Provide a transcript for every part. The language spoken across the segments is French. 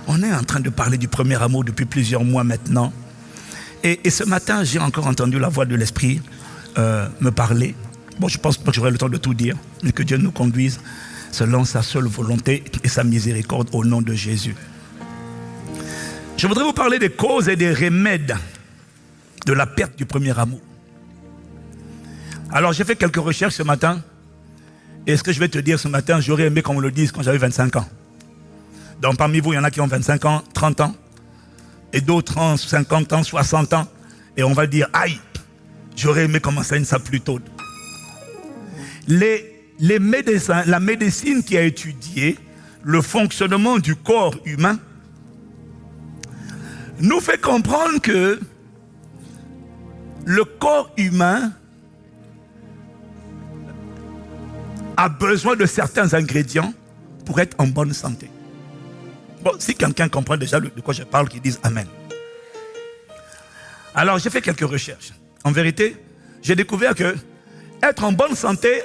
On est en train de parler du premier amour depuis plusieurs mois maintenant. Et ce matin, j'ai encore entendu la voix de l'Esprit me parler. Bon, je pense pas que j'aurai le temps de tout dire, mais que Dieu nous conduise selon sa seule volonté et sa miséricorde au nom de Jésus. Je voudrais vous parler des causes et des remèdes de la perte du premier amour. Alors, j'ai fait quelques recherches ce matin. Et ce que je vais te dire ce matin, j'aurais aimé qu'on me le dise quand j'avais 25 ans. Donc, parmi vous, il y en a qui ont 25 ans, 30 ans. Et d'autres ont 50 ans, 60 ans. Et on va dire, aïe, j'aurais aimé qu'on m'enseigne ça plus tôt. Les médecins, la médecine qui a étudié le fonctionnement du corps humain nous fait comprendre que le corps humain a besoin de certains ingrédients pour être en bonne santé. Bon, si quelqu'un comprend déjà de quoi je parle, qu'il dise Amen. Alors, j'ai fait quelques recherches. En vérité, j'ai découvert que être en bonne santé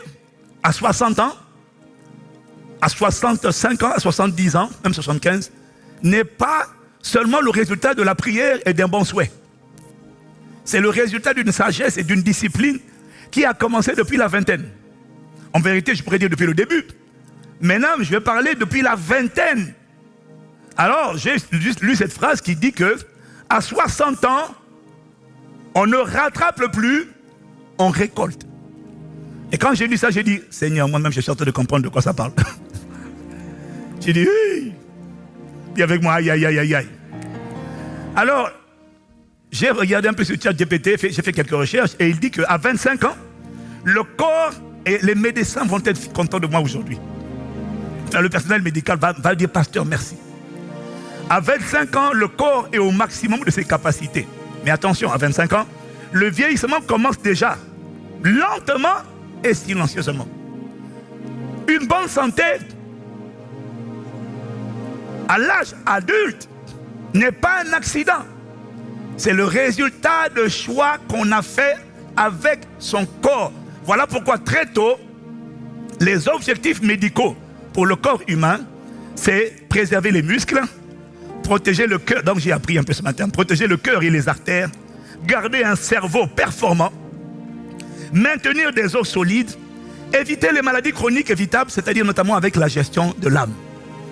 à 60 ans, à 65 ans, à 70 ans, même 75, n'est pas seulement le résultat de la prière et d'un bon souhait. C'est le résultat d'une sagesse et d'une discipline qui a commencé depuis la vingtaine. En vérité, je pourrais dire depuis le début. Maintenant, je vais parler depuis la vingtaine. Alors, j'ai juste lu cette phrase qui dit que à 60 ans, on ne rattrape plus, on récolte. Et quand j'ai lu ça, j'ai dit, Seigneur, moi-même, je suis en train de comprendre de quoi ça parle. J'ai dit, oui. Dis avec moi, aïe, aïe, aïe, aïe, aïe. Alors, j'ai regardé un peu sur ChatGPT, j'ai fait quelques recherches, et il dit qu'à 25 ans, le corps et les médecins vont être contents de moi aujourd'hui. Le personnel médical va dire, pasteur, merci. À 25 ans, le corps est au maximum de ses capacités. Mais attention, à 25 ans, le vieillissement commence déjà, lentement et silencieusement. Une bonne santé à l'âge adulte n'est pas un accident. C'est le résultat de choix qu'on a fait avec son corps. Voilà pourquoi très tôt, les objectifs médicaux pour le corps humain, c'est préserver les muscles, protéger le cœur, donc j'ai appris un peu ce matin, protéger le cœur et les artères, garder un cerveau performant, maintenir des os solides, éviter les maladies chroniques évitables, c'est-à-dire notamment avec la gestion de l'âme.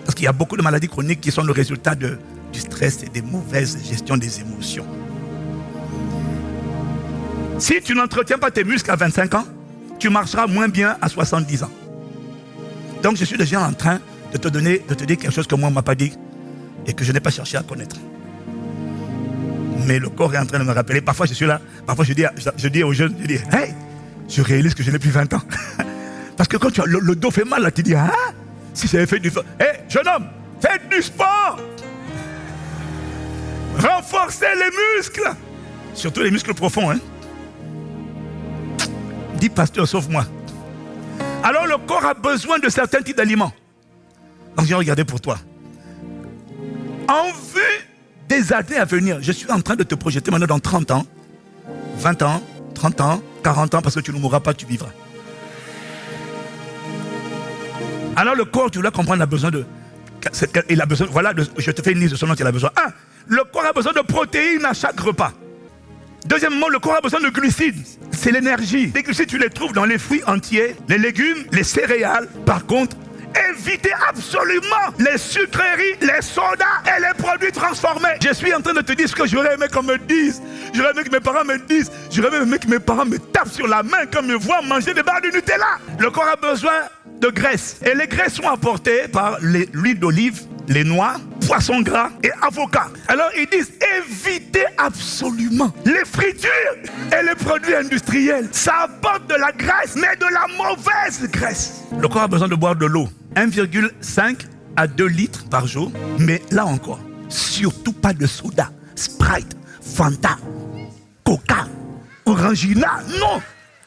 Parce qu'il y a beaucoup de maladies chroniques qui sont le résultat du stress et des mauvaises gestions des émotions. Si tu n'entretiens pas tes muscles à 25 ans, tu marcheras moins bien à 70 ans. Donc je suis déjà en train de te dire quelque chose que moi on ne m'a pas dit et que je n'ai pas cherché à connaître. Mais le corps est en train de me rappeler. Parfois je suis là, parfois je dis aux jeunes, hey, je réalise que je n'ai plus 20 ans. Parce que quand tu as le dos fait mal, là, tu dis, ah, si j'avais fait du sport. Hey, jeune homme, faites du sport. Renforcez les muscles. Surtout les muscles profonds. Hein. Dis, pasteur, sauve-moi. Alors le corps a besoin de certains types d'aliments. Donc j'ai regardé pour toi. En vue des années à venir, je suis en train de te projeter maintenant dans 30 ans, 20 ans, 30 ans, 40 ans, parce que tu ne mourras pas, tu vivras. Alors le corps, tu dois comprendre, il a besoin de... Il a besoin, voilà, je te fais une liste de ce dont il a besoin. 1. Le corps a besoin de protéines à chaque repas. Deuxièmement, le corps a besoin de glucides. C'est l'énergie. Les glucides, tu les trouves dans les fruits entiers, les légumes, les céréales. Par contre, évitez absolument les sucreries, les sodas et les produits transformés. Je suis en train de te dire ce que j'aurais aimé qu'on me dise. J'aurais aimé que mes parents me disent. J'aurais aimé que mes parents me tapent sur la main quand me voient manger des barres de Nutella. Le corps a besoin de graisse. Et les graisses sont apportées par l'huile d'olive, les noix, poisson gras et avocat. Alors ils disent évitez absolument les fritures et les produits industriels. Ça apporte de la graisse, mais de la mauvaise graisse. Le corps a besoin de boire de l'eau. 1,5 à 2 litres par jour. Mais là encore, surtout pas de soda, Sprite, Fanta, Coca, Orangina. Non!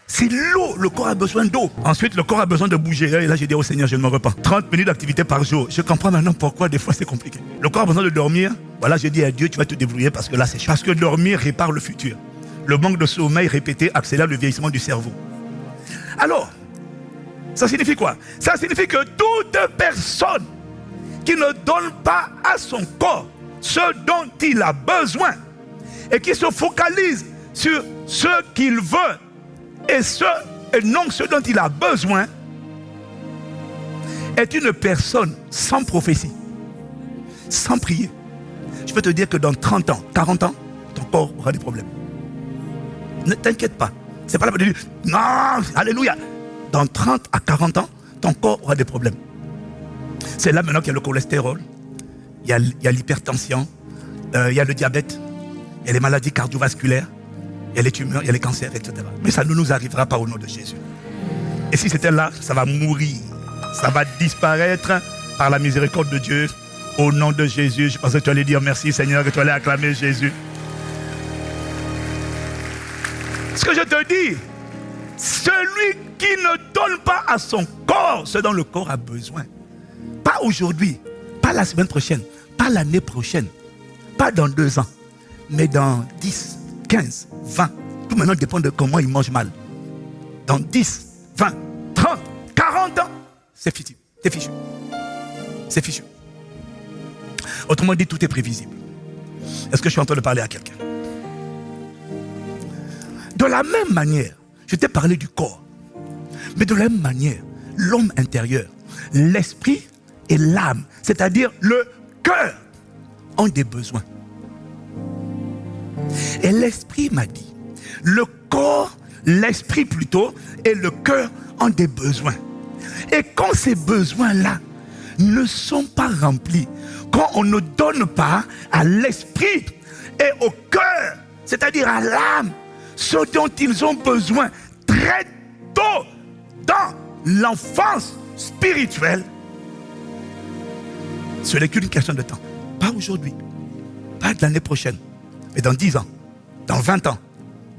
C'est l'eau, le corps a besoin d'eau. Ensuite, le corps a besoin de bouger. Et là, j'ai dit au Seigneur, je ne me repens. 30 minutes d'activité par jour. Je comprends maintenant pourquoi des fois c'est compliqué. Le corps a besoin de dormir. Voilà, j'ai dit à Dieu, tu vas te débrouiller parce que là, c'est chaud. Parce que dormir répare le futur. Le manque de sommeil répété accélère le vieillissement du cerveau. Alors, ça signifie quoi? Ça signifie que toute personne qui ne donne pas à son corps ce dont il a besoin et qui se focalise sur ce qu'il veut et non ce dont il a besoin est une personne sans prophétie, sans prier. Je peux te dire que dans 30 ans, 40 ans, ton corps aura des problèmes. Ne t'inquiète pas. C'est pas la peine de dire non, alléluia. Dans 30 à 40 ans, ton corps aura des problèmes. C'est là maintenant qu'il y a le cholestérol, il y a l'hypertension, il y a le diabète, il y a les maladies cardiovasculaires, il y a les tumeurs, il y a les cancers, etc. Mais ça ne nous arrivera pas au nom de Jésus. Et si c'était là, ça va mourir. Ça va disparaître par la miséricorde de Dieu. Au nom de Jésus, je pensais que tu allais dire merci Seigneur, que tu allais acclamer Jésus. Ce que je te dis, celui qui ne donne pas à son corps ce dont le corps a besoin, pas aujourd'hui, pas la semaine prochaine, pas l'année prochaine, pas dans 2 ans, mais dans 10, 15, 20, tout maintenant dépend de comment il mange mal. Dans 10, 20, 30, 40 ans, c'est fichu. C'est fichu. C'est fichu. Autrement dit, tout est prévisible. Est-ce que je suis en train de parler à quelqu'un? De la même manière, je t'ai parlé du corps, mais de la même manière, l'homme intérieur, l'esprit et l'âme, c'est-à-dire le cœur, ont des besoins. Et l'esprit m'a dit, le corps, l'esprit plutôt, et le cœur ont des besoins. Et quand ces besoins-là ne sont pas remplis, quand on ne donne pas à l'esprit et au cœur, c'est-à-dire à l'âme, ce dont ils ont besoin très tôt dans l'enfance spirituelle, ce n'est qu'une question de temps. Pas aujourd'hui, pas l'année prochaine, mais dans 10 ans, dans 20 ans,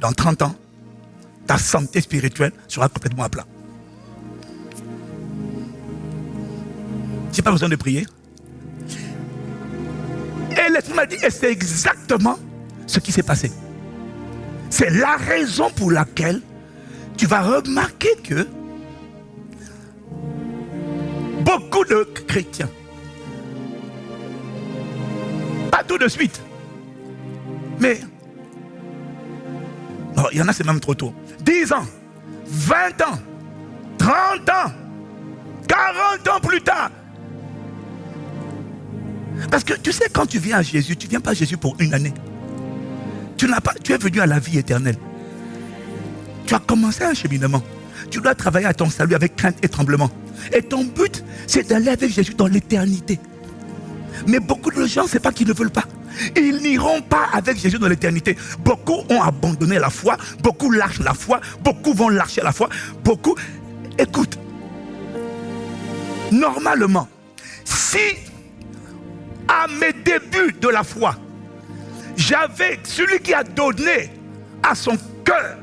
dans 30 ans, ta santé spirituelle sera complètement à plat. Je n'ai pas besoin de prier. Et l'Esprit m'a dit, et c'est exactement ce qui s'est passé. C'est la raison pour laquelle tu vas remarquer que beaucoup de chrétiens, pas tout de suite, mais non, il y en a c'est même trop tôt, 10 ans, 20 ans, 30 ans, 40 ans plus tard. Parce que tu sais, quand tu viens à Jésus, tu ne viens pas à Jésus pour une année. Tu es venu à la vie éternelle. Tu as commencé un cheminement. Tu dois travailler à ton salut avec crainte et tremblement. Et ton but, c'est d'aller avec Jésus dans l'éternité. Mais beaucoup de gens, ce n'est pas qu'ils ne veulent pas. Ils n'iront pas avec Jésus dans l'éternité. Beaucoup ont abandonné la foi. Beaucoup lâchent la foi. Beaucoup vont lâcher la foi. Beaucoup... Écoute. Normalement, si à mes débuts de la foi, j'avais celui qui a donné à son cœur,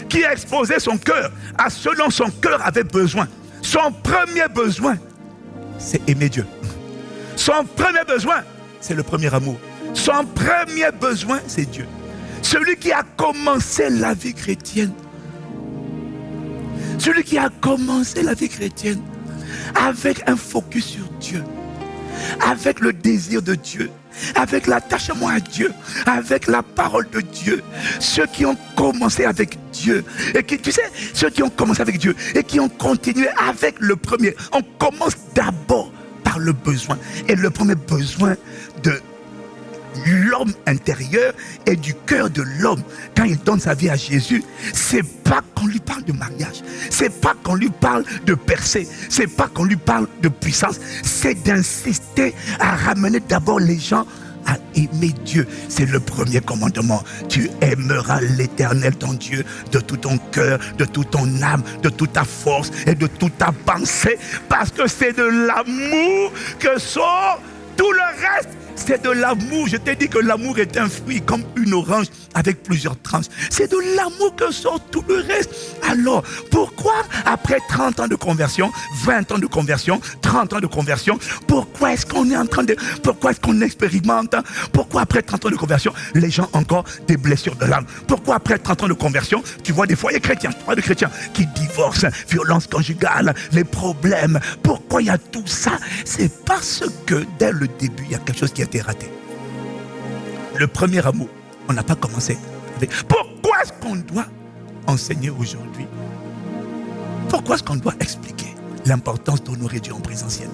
qui a exposé son cœur à ce dont son cœur avait besoin. Son premier besoin, c'est aimer Dieu. Son premier besoin, c'est le premier amour. Son premier besoin, c'est Dieu. Celui qui a commencé la vie chrétienne. Celui qui a commencé la vie chrétienne avec un focus sur Dieu, avec le désir de Dieu, avec l'attachement à Dieu, avec la parole de Dieu. Ceux qui ont commencé avec Dieu, et qui, tu sais, ceux qui ont commencé avec Dieu et qui ont continué avec le premier, on commence d'abord par le besoin. Et le premier besoin de l'homme intérieur et du cœur de l'homme, quand il donne sa vie à Jésus, c'est pas qu'on lui parle de mariage, c'est pas qu'on lui parle de percée, c'est pas qu'on lui parle de puissance, c'est d'insister à ramener d'abord les gens à aimer Dieu. C'est le premier commandement. Tu aimeras l'Éternel ton Dieu de tout ton cœur, de toute ton âme, de toute ta force et de toute ta pensée, parce que c'est de l'amour que sort tout le reste. C'est de l'amour. Je t'ai dit que l'amour est un fruit comme une orange avec plusieurs tranches. C'est de l'amour que sort tout le reste. Alors, pourquoi après 30 ans de conversion, 20 ans de conversion, 30 ans de conversion, pourquoi est-ce qu'on est en train de... Pourquoi est-ce qu'on expérimente? Pourquoi après 30 ans de conversion, les gens ont encore des blessures de l'âme? Pourquoi après 30 ans de conversion, tu vois des foyers chrétiens, tu vois des chrétiens qui divorcent, violence conjugale, les problèmes? Pourquoi il y a tout ça? C'est parce que dès le début, il y a quelque chose qui a été raté. Le premier amour, on n'a pas commencé avec... Pourquoi est-ce qu'on doit enseigner aujourd'hui? Pourquoi est-ce qu'on doit expliquer l'importance d'honorer Dieu en présentiel?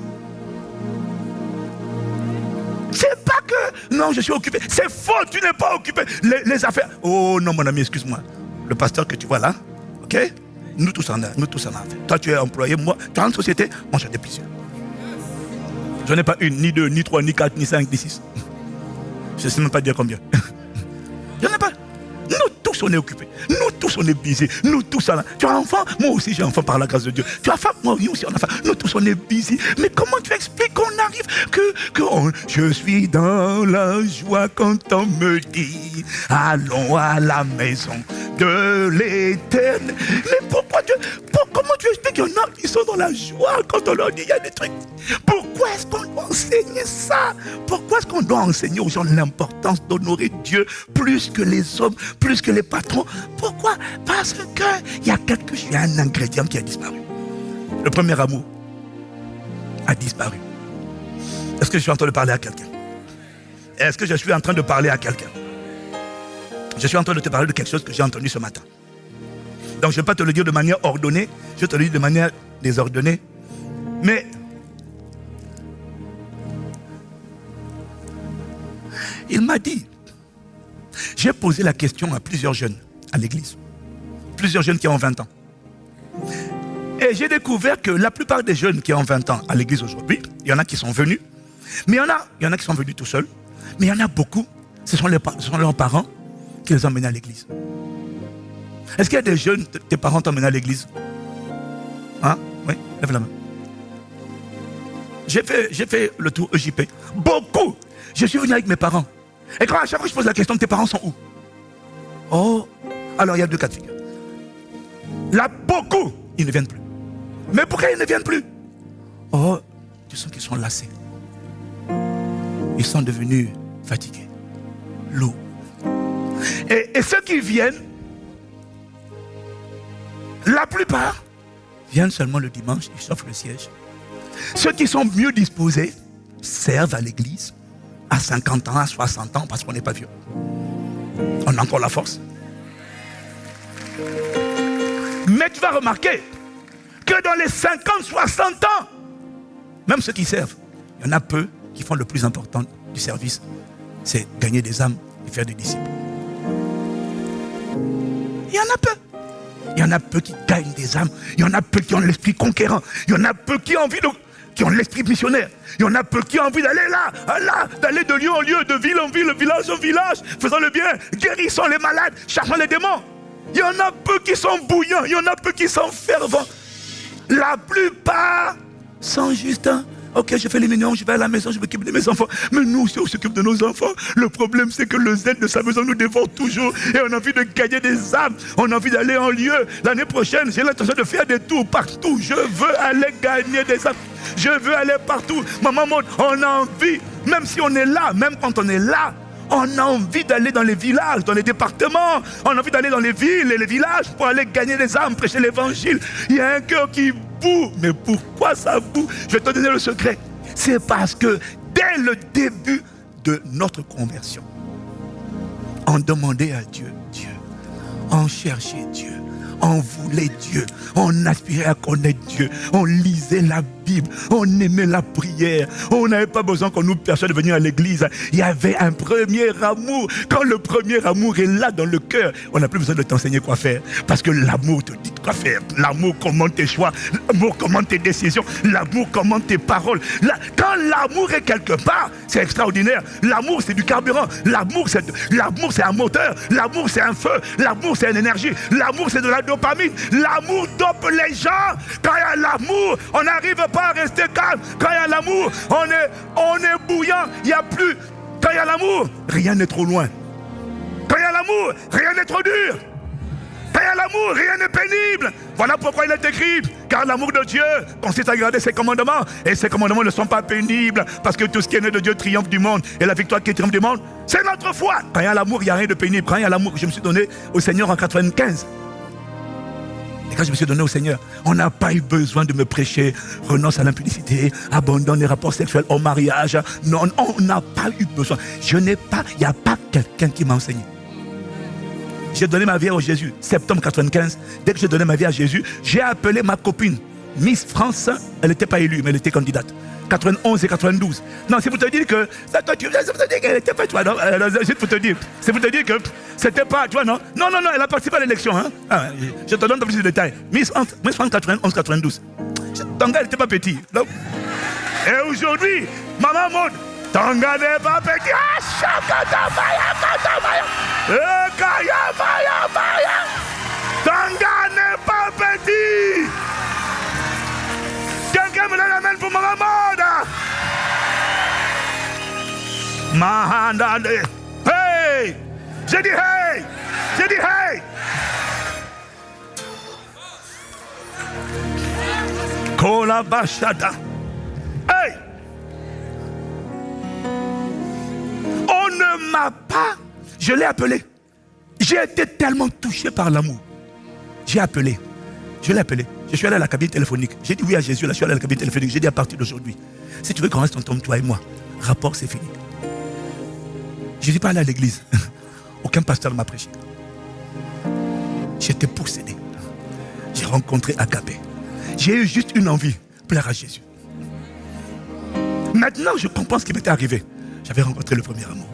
C'est pas que... Non, je suis occupé. C'est faux, tu n'es pas occupé. Les affaires... Oh non, mon ami, excuse-moi. Le pasteur que tu vois là, ok? Nous tous en avons fait. Toi, tu es employé, moi, tu as une société, moi j'en ai plusieurs. Je n'en ai pas une, ni deux, ni trois, ni quatre, ni cinq, ni six. Je ne sais même pas dire combien. Je n'en ai pas. Nous tous on est occupés. Nous tous on est busy. Nous tous on a... Tu as un enfant? Moi aussi j'ai un enfant par la grâce de Dieu. Tu as femme? Moi aussi on a femme. Nous tous on est busy. Mais comment tu expliques qu'on arrive je suis dans la joie quand on me dit allons à la maison de l'Éternel. Mais comment tu expliques qu'il y en a qui sont dans la joie quand on leur dit il y a des trucs? Pourquoi est-ce qu'on doit enseigner ça? Pourquoi est-ce qu'on doit enseigner aux gens l'importance d'honorer Dieu plus que les hommes, plus que les patrons? Pourquoi? Parce qu'il y a quelque chose, il y a un ingrédient qui a disparu. Le premier amour a disparu. Est-ce que je suis en train de parler à quelqu'un? Est-ce que je suis en train de parler à quelqu'un? Je suis en train de te parler de quelque chose que j'ai entendu ce matin. Donc je ne vais pas te le dire de manière ordonnée, je vais te le dire de manière désordonnée. Mais il m'a dit, j'ai posé la question à plusieurs jeunes à l'église. Plusieurs jeunes qui ont 20 ans. Et j'ai découvert que la plupart des jeunes qui ont 20 ans à l'église aujourd'hui, il y en a qui sont venus, mais il y en a qui sont venus tout seuls, mais il y en a beaucoup, ce sont leurs parents qui les ont emmenés à l'église. Est-ce qu'il y a des jeunes, tes parents t'ont emmené à l'église? Hein? Oui, lève la main. J'ai fait le tour EJP. Beaucoup. Je suis venu avec mes parents. Et quand à chaque fois je pose la question, tes parents sont où? Oh, alors il y a deux cas de figure. Là, beaucoup, ils ne viennent plus. Mais pourquoi ils ne viennent plus? Oh, tu sens qu'ils sont lassés. Ils sont devenus fatigués, lourds. Et ceux qui viennent, la plupart, viennent seulement le dimanche, ils s'offrent le siège. Ceux qui sont mieux disposés servent à l'église à 50 ans, à 60 ans, parce qu'on n'est pas vieux. On a encore la force. Mais tu vas remarquer que dans les 50, 60 ans, même ceux qui servent, il y en a peu qui font le plus important du service, c'est gagner des âmes et faire des disciples. Il y en a peu. Il y en a peu qui gagnent des âmes. Il y en a peu qui ont l'esprit conquérant. Il y en a peu qui ont envie qui ont l'esprit missionnaire. Il y en a peu qui ont envie d'aller là, d'aller de lieu en lieu, de ville en ville, de village en village, faisant le bien, guérissant les malades, chassant les démons. Il y en a peu qui sont bouillants, il y en a peu qui sont fervents. La plupart sont juste ok, je fais les mignons, je vais à la maison, je m'occupe de mes enfants. Mais nous aussi, on s'occupe de nos enfants. Le problème, c'est que le zèle de sa maison nous dévore toujours. Et on a envie de gagner des âmes. On a envie d'aller en lieu. L'année prochaine, j'ai l'intention de faire des tours partout. Je veux aller gagner des âmes. Je veux aller partout. Maman, on a envie, même si on est là, même quand on est là, on a envie d'aller dans les villages, dans les départements. On a envie d'aller dans les villes et les villages pour aller gagner des âmes, prêcher l'évangile. Il y a un cœur qui boue. Mais pourquoi ça boue? Je vais te donner le secret. C'est parce que dès le début de notre conversion, on demandait à Dieu, on cherchait Dieu, on voulait Dieu, on aspirait à connaître Dieu, on lisait la Bible, on aimait la prière, on n'avait pas besoin qu'on nous persuade de venir à l'église. Il y avait un premier amour. Quand le premier amour est là dans le cœur, on n'a plus besoin de t'enseigner quoi faire, parce que l'amour te dit quoi faire. L'amour commande tes choix, l'amour commande tes décisions, l'amour commande tes paroles. Quand l'amour est quelque part, c'est extraordinaire. L'amour, c'est du carburant. L'amour, c'est un moteur. L'amour, c'est un feu. L'amour, c'est une énergie. L'amour, c'est de la dopamine. L'amour dope les gens. Quand il y a l'amour, on n'arrive pas à rester calme. Quand il y a l'amour, on est bouillant. Il n'y a plus. Quand il y a l'amour, rien n'est trop loin. Quand il y a l'amour, l'amour, rien n'est trop dur. Quand il y a l'amour, rien n'est pénible. Voilà pourquoi il est écrit, car l'amour de Dieu consiste à garder ses commandements. Et ses commandements ne sont pas pénibles, parce que tout ce qui est né de Dieu triomphe du monde. Et la victoire qui triomphe du monde, c'est notre foi. Quand il y a l'amour, il n'y a rien de pénible. Quand il y a l'amour, je me suis donné au Seigneur en 95. Et quand je me suis donné au Seigneur, on n'a pas eu besoin de me prêcher renonce à l'impudicité, abandonne les rapports sexuels au mariage. Non, on n'a pas eu besoin. Il n'y a pas quelqu'un qui m'a enseigné. J'ai donné ma vie à Jésus, septembre 95. Dès que j'ai donné ma vie à Jésus, j'ai appelé ma copine, Miss France. Elle n'était pas élue, mais elle était candidate. 91 et 92. Non, c'est pour te dire que ça, toi, c'est pour te dire qu'elle n'était pas, tu vois, non, c'est pour te dire que c'était pas, tu vois, non, elle a participé à l'élection, hein. Ah, je te donne plus de détails. Miss France 91, 92. Ton gars n'était pas petit. Donc. Et aujourd'hui, maman Maud, ton gars n'est pas petit. Ah, ton gars n'est pas petit. Quelqu'un me donne la main pour maman Maud. Mahandade. Hey! J'ai dit hey! J'ai dit hey! Kola Bashada. Hey! On ne m'a pas. Je l'ai appelé. J'ai été tellement touché par l'amour. J'ai appelé. Je l'ai appelé. Je suis allé à la cabine téléphonique. J'ai dit oui à Jésus. Là, je suis allé à la cabine téléphonique. J'ai dit à partir d'aujourd'hui, si tu veux qu'on reste ensemble, toi et moi, rapport, c'est fini. Je ne suis pas allé à l'église. Aucun pasteur ne m'a prêché. J'étais possédé. J'ai rencontré Agapé. J'ai eu juste une envie, plaire à Jésus. Maintenant, je comprends ce qui m'était arrivé. J'avais rencontré le premier amour.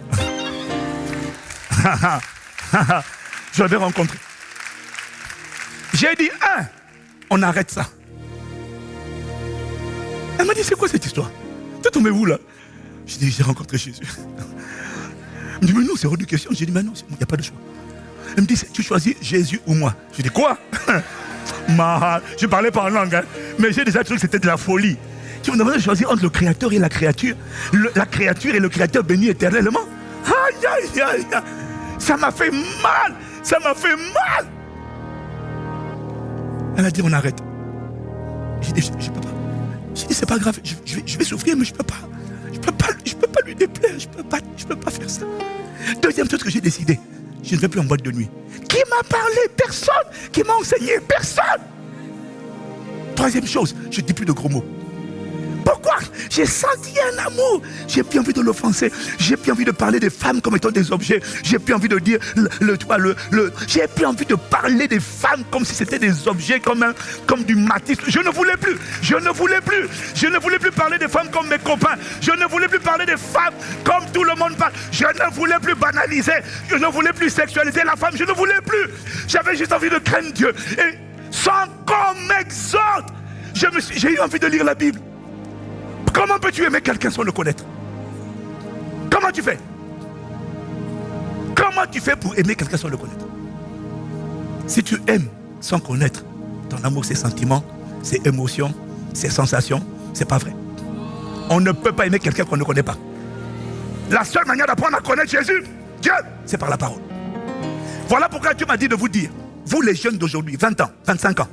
Je l'avais rencontré. J'ai dit, on arrête ça. Elle m'a dit, c'est quoi cette histoire? Tu es tombé où là? J'ai dit, j'ai rencontré Jésus. Elle me dit, mais non, c'est hors de question. J'ai dit, mais non, il n'y a pas de choix. Elle me dit, tu choisis Jésus ou moi? J'ai dit, quoi? Je parlais pas en langue, hein, mais j'ai déjà trouvé que c'était de la folie. Tu me demandes de choisir entre le créateur et la créature. La créature et le créateur béni éternellement. Aïe, aïe, aïe, aïe. Ça m'a fait mal. Ça m'a fait mal. Elle a dit, on arrête. J'ai dit, je peux pas. J'ai dit, c'est pas grave, je vais souffrir, mais je peux pas. Je peux pas lui déplaire, je peux pas faire ça. Deuxième chose que j'ai décidé, je ne vais plus en boîte de nuit. Qui m'a parlé? Personne. Qui m'a enseigné? Personne. Troisième chose, je ne dis plus de gros mots. Pourquoi? J'ai senti un amour. J'ai plus envie de l'offenser. J'ai plus envie de parler des femmes comme étant des objets. J'ai plus envie de dire j'ai plus envie de parler des femmes comme si c'était des objets, comme du matif. Je ne voulais plus. Je ne voulais plus parler des femmes comme mes copains. Je ne voulais plus parler des femmes comme tout le monde parle. Je ne voulais plus banaliser. Je ne voulais plus sexualiser la femme. Je ne voulais plus. J'avais juste envie de craindre Dieu. Et sans qu'on m'exhorte, j'ai eu envie de lire la Bible. Comment peux-tu aimer quelqu'un sans le connaître? Comment tu fais? Comment tu fais pour aimer quelqu'un sans le connaître? Si tu aimes sans connaître, ton amour, ses sentiments, ses émotions, ses sensations, c'est pas vrai. On ne peut pas aimer quelqu'un qu'on ne connaît pas. La seule manière d'apprendre à connaître Jésus, Dieu, c'est par la parole. Voilà pourquoi Dieu m'a dit de vous dire, vous les jeunes d'aujourd'hui, 20 ans, 25 ans,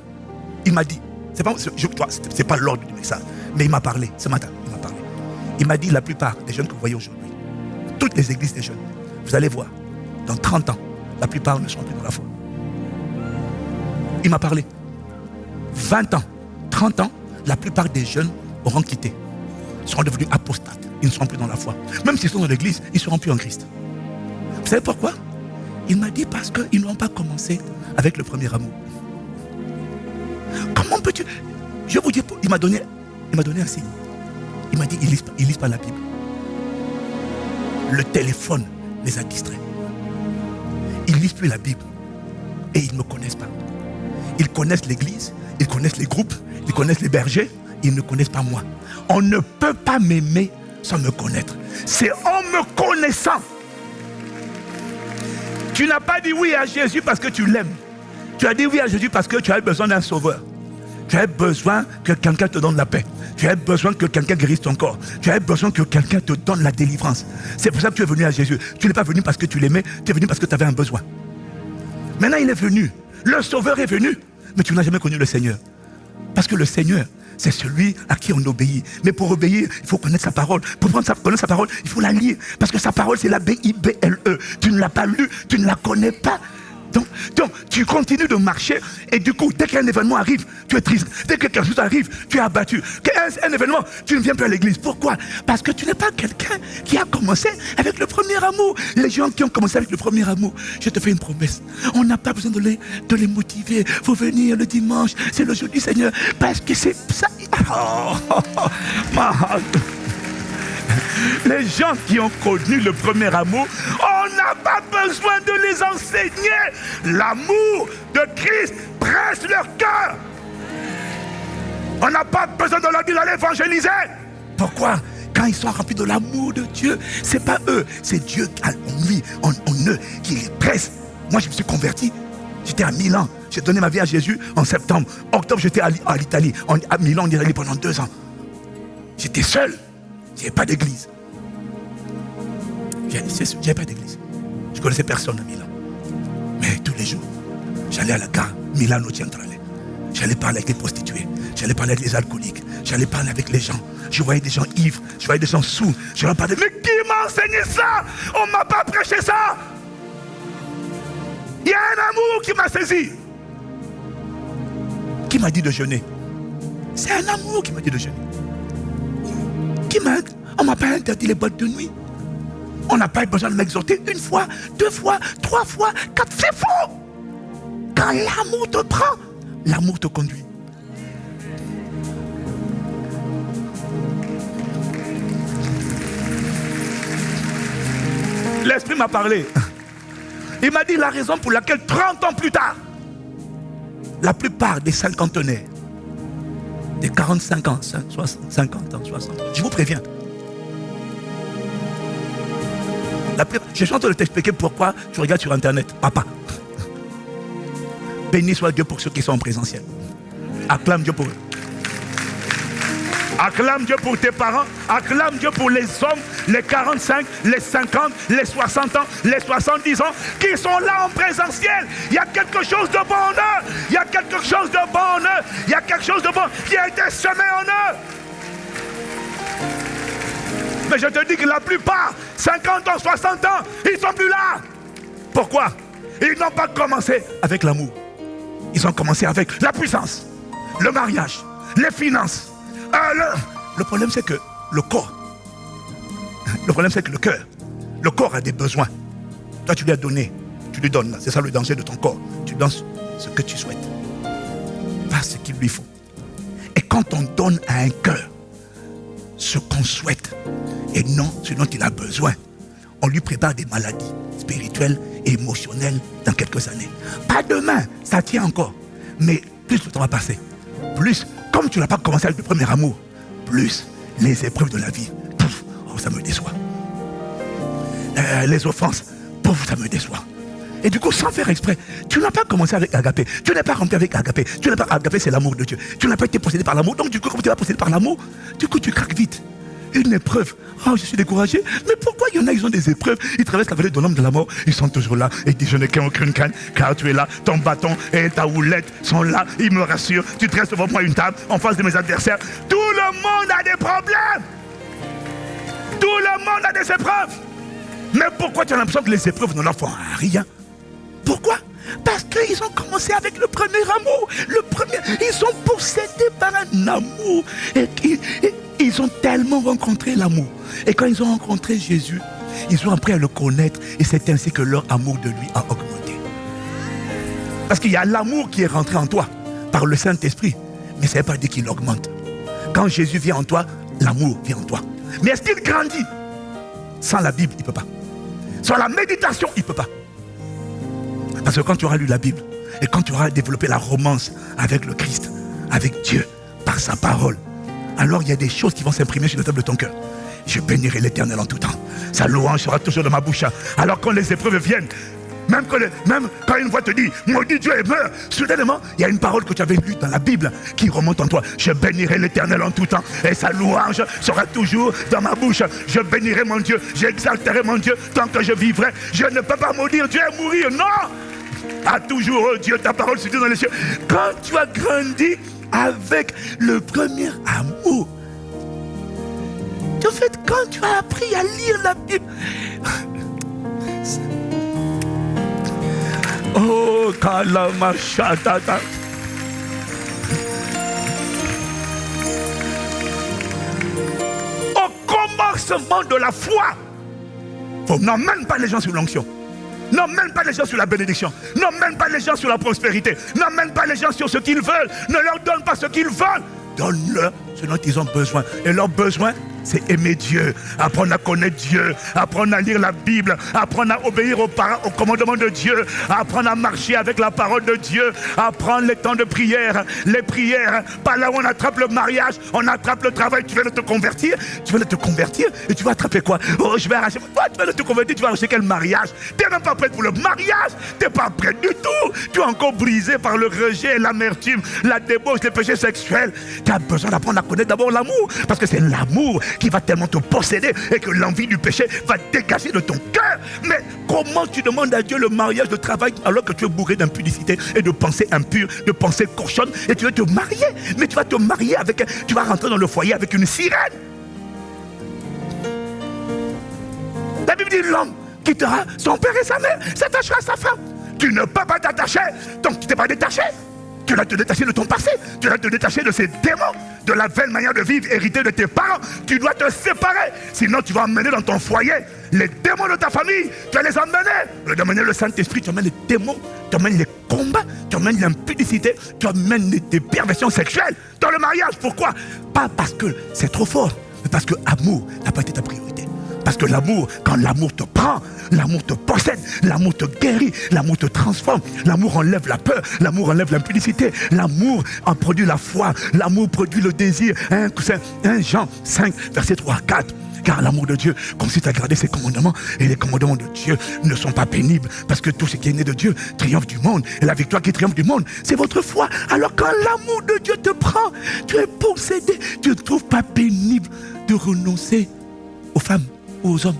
il m'a dit, c'est pas l'ordre du message, mais il m'a parlé ce matin. Il m'a dit, la plupart des jeunes que vous voyez aujourd'hui, toutes les églises des jeunes, vous allez voir, dans 30 ans, la plupart ne seront plus dans la foi. Il m'a parlé. 20 ans, 30 ans, la plupart des jeunes auront quitté, seront devenus apostates, ils ne seront plus dans la foi. Même s'ils sont dans l'église, ils ne seront plus en Christ. Vous savez pourquoi? Il m'a dit, parce qu'ils n'ont pas commencé avec le premier amour. Comment peux-tu... Je vous dis, il m'a donné un signe. Il m'a dit, ils lisent pas la Bible. Le téléphone les a distraits. Ils ne lisent plus la Bible. Et ils ne me connaissent pas. Ils connaissent l'église, ils connaissent les groupes, ils connaissent les bergers, ils ne connaissent pas moi. On ne peut pas m'aimer sans me connaître. C'est en me connaissant. Tu n'as pas dit oui à Jésus parce que tu l'aimes. Tu as dit oui à Jésus parce que tu as besoin d'un sauveur. Tu as besoin que quelqu'un te donne la paix. Tu as besoin que quelqu'un guérisse ton corps. Tu as besoin que quelqu'un te donne la délivrance. C'est pour ça que tu es venu à Jésus. Tu n'es pas venu parce que tu l'aimais, tu es venu parce que tu avais un besoin. Maintenant, il est venu. Le Sauveur est venu. Mais tu n'as jamais connu le Seigneur. Parce que le Seigneur, c'est celui à qui on obéit. Mais pour obéir, il faut connaître sa parole. Pour connaître sa parole, il faut la lire. Parce que sa parole, c'est la Bible. Tu ne l'as pas lue, tu ne la connais pas. Donc, tu continues de marcher et du coup, dès qu'un événement arrive, tu es triste. Dès que quelque chose arrive, tu es abattu. Un événement, tu ne viens plus à l'église. Pourquoi? Parce que tu n'es pas quelqu'un qui a commencé avec le premier amour. Les gens qui ont commencé avec le premier amour, je te fais une promesse. On n'a pas besoin de les motiver. Il faut venir le dimanche, c'est le jour du Seigneur. Parce que c'est ça. Les gens qui ont connu le premier amour, on n'a pas besoin de les enseigner. L'amour de Christ presse leur cœur. On n'a pas besoin de leur dire d'aller évangéliser. Pourquoi? Quand ils sont remplis de l'amour de Dieu, c'est pas eux, c'est Dieu en lui, en eux, qui les presse. Moi, je me suis converti. J'étais à Milan. J'ai donné ma vie à Jésus en septembre. Octobre, j'étais à l'Italie. À Milan, en Italie pendant 2 ans. J'étais seul. Il n'y avait pas d'église. Il n'y avait pas d'église. Je ne connaissais personne à Milan. Mais tous les jours, j'allais à la gare Milano Centrale. J'allais parler avec les prostituées. J'allais parler avec les alcooliques. J'allais parler avec les gens. Je voyais des gens ivres. Je voyais des gens saouls. Je leur parlais. Mais qui m'a enseigné ça? On ne m'a pas prêché ça. Il y a un amour qui m'a saisi. Qui m'a dit de jeûner? C'est un amour qui m'a dit de jeûner. On ne m'a pas interdit les boîtes de nuit. On n'a pas eu besoin de m'exhorter 1 fois, 2 fois, 3 fois, 4. C'est faux. Quand l'amour te prend, l'amour te conduit. L'Esprit m'a parlé. Il m'a dit la raison pour laquelle 30 ans plus tard, la plupart des cinquantenaires, des 45 ans, 50 ans, 60 ans. Je vous préviens. Je suis en train de t'expliquer pourquoi tu regardes sur Internet. Papa. Béni soit Dieu pour ceux qui sont en présentiel. Acclame Dieu pour eux. Acclame Dieu pour tes parents. Acclame Dieu pour les hommes, les 45, les 50, les 60 ans, les 70 ans qui sont là en présentiel. Il y a quelque chose de bon en eux. Il y a quelque chose de bon en eux. Il y a quelque chose de bon qui a été semé en eux. Mais je te dis que la plupart, 50 ans, 60 ans, ils ne sont plus là. Pourquoi? Ils n'ont pas commencé avec l'amour. Ils ont commencé avec la puissance, le mariage, les finances. Le problème, c'est que le corps, le problème, c'est que le corps a des besoins. Toi, tu lui as donné, tu lui donnes. C'est ça le danger de ton corps. Tu donnes ce que tu souhaites, pas ce qu'il lui faut. Et quand on donne à un cœur ce qu'on souhaite et non ce dont il a besoin, on lui prépare des maladies spirituelles et émotionnelles dans quelques années. Pas demain, ça tient encore. Mais plus le temps va passer, plus, comme tu n'as pas commencé avec le premier amour, plus les épreuves de la vie, pouf, oh, ça me déçoit. Les offenses, pouf, ça me déçoit. Et du coup, sans faire exprès, tu n'as pas commencé avec agapé. Tu n'es pas rempli avec agapé. Tu n'as pas agapé, c'est l'amour de Dieu. Tu n'as pas été possédé par l'amour. Donc du coup, comme tu n'es pas possédé par l'amour, du coup, tu craques vite. Une épreuve. Oh, je suis découragé. Mais pourquoi il y en a, ils ont des épreuves? Ils traversent la vallée de l'homme de la mort. Ils sont toujours là. Et ils disent, je n'ai qu'aucune canne, car tu es là. Ton bâton et ta houlette sont là. Ils me rassurent. Tu te restes devant moi une table en face de mes adversaires. Tout le monde a des problèmes. Tout le monde a des épreuves. Mais pourquoi tu as l'impression que les épreuves ne leur font rien? Pourquoi? Parce qu'ils ont commencé avec le premier amour. Ils sont possédés par un amour. Et ils ont tellement rencontré l'amour. Et quand ils ont rencontré Jésus, ils ont appris à le connaître. Et c'est ainsi que leur amour de lui a augmenté. Parce qu'il y a l'amour qui est rentré en toi par le Saint-Esprit. Mais ça ne veut pas dire qu'il augmente. Quand Jésus vient en toi, l'amour vient en toi. Mais est-ce qu'il grandit? Sans la Bible, il ne peut pas. Sans la méditation, il ne peut pas. Parce que quand tu auras lu la Bible et quand tu auras développé la romance avec le Christ, avec Dieu, par sa parole, alors il y a des choses qui vont s'imprimer sur la table de ton cœur. Je bénirai l'Éternel en tout temps. Sa louange sera toujours dans ma bouche. Alors quand les épreuves viennent, même quand une voix te dit, maudit Dieu et meurt, soudainement, il y a une parole que tu avais lue dans la Bible qui remonte en toi. Je bénirai l'Éternel en tout temps et sa louange sera toujours dans ma bouche. Je bénirai mon Dieu, j'exalterai mon Dieu tant que je vivrai. Je ne peux pas maudire Dieu et mourir, non! A toujours, oh Dieu, ta parole se dit dans les cieux. Quand tu as grandi avec le premier amour, en fait, quand tu as appris à lire la Bible, oh, Kalamachatata. Au commencement de la foi, n'emmène pas les gens sur l'onction. N'emmène pas les gens sur la bénédiction. N'emmène pas les gens sur la prospérité. N'emmène pas les gens sur ce qu'ils veulent. Ne leur donne pas ce qu'ils veulent. Donne-leur ce dont ils ont besoin. Et leur besoin, c'est aimer Dieu, apprendre à connaître Dieu, apprendre à lire la Bible, apprendre à obéir au commandement de Dieu, apprendre à marcher avec la parole de Dieu, apprendre les temps de prière, les prières. Pas là où on attrape le mariage, on attrape le travail. Tu viens de te convertir, et tu vas attraper quoi? Oh, je vais arracher. Oh, tu viens de te convertir, tu vas arracher quel mariage? Tu n'es même pas prêt pour le mariage, tu n'es pas prêt du tout. Tu es encore brisé par le rejet, l'amertume, la débauche, les péchés sexuels. Tu as besoin d'apprendre à connaître d'abord l'amour, parce que c'est l'amour qui va tellement te posséder et que l'envie du péché va dégager de ton cœur. Mais comment tu demandes à Dieu le mariage, le travail, alors que tu es bourré d'impudicité et de pensées impures, de pensées cochonnes, et tu veux te marier? Mais tu vas te marier avec, tu vas rentrer dans le foyer avec une sirène. La Bible dit l'homme quittera son père et sa mère, s'attachera à sa femme. Tu ne peux pas t'attacher tant que tu t'es pas détaché. Tu vas te détacher de ton passé, tu vas te détacher de ces démons, de la vaine manière de vivre héritée de tes parents. Tu dois te séparer, sinon tu vas emmener dans ton foyer les démons de ta famille. Tu vas les emmener. Au lieu d'emmener le Saint-Esprit, tu emmènes les démons, tu emmènes les combats, tu emmènes l'impudicité, tu emmènes des perversions sexuelles dans le mariage. Pourquoi? Pas parce que c'est trop fort, mais parce que l'amour n'a pas été ta priorité. Parce que l'amour, quand l'amour te prend, l'amour te possède, l'amour te guérit, l'amour te transforme, l'amour enlève la peur, l'amour enlève l'impudicité, l'amour en produit la foi, l'amour produit le désir. 1 Jean 5, verset 3 à 4. Car l'amour de Dieu consiste à garder ses commandements, et les commandements de Dieu ne sont pas pénibles, parce que tout ce qui est né de Dieu triomphe du monde, et la victoire qui triomphe du monde, c'est votre foi. Alors quand l'amour de Dieu te prend, tu es possédé, tu ne trouves pas pénible de renoncer aux femmes, aux hommes.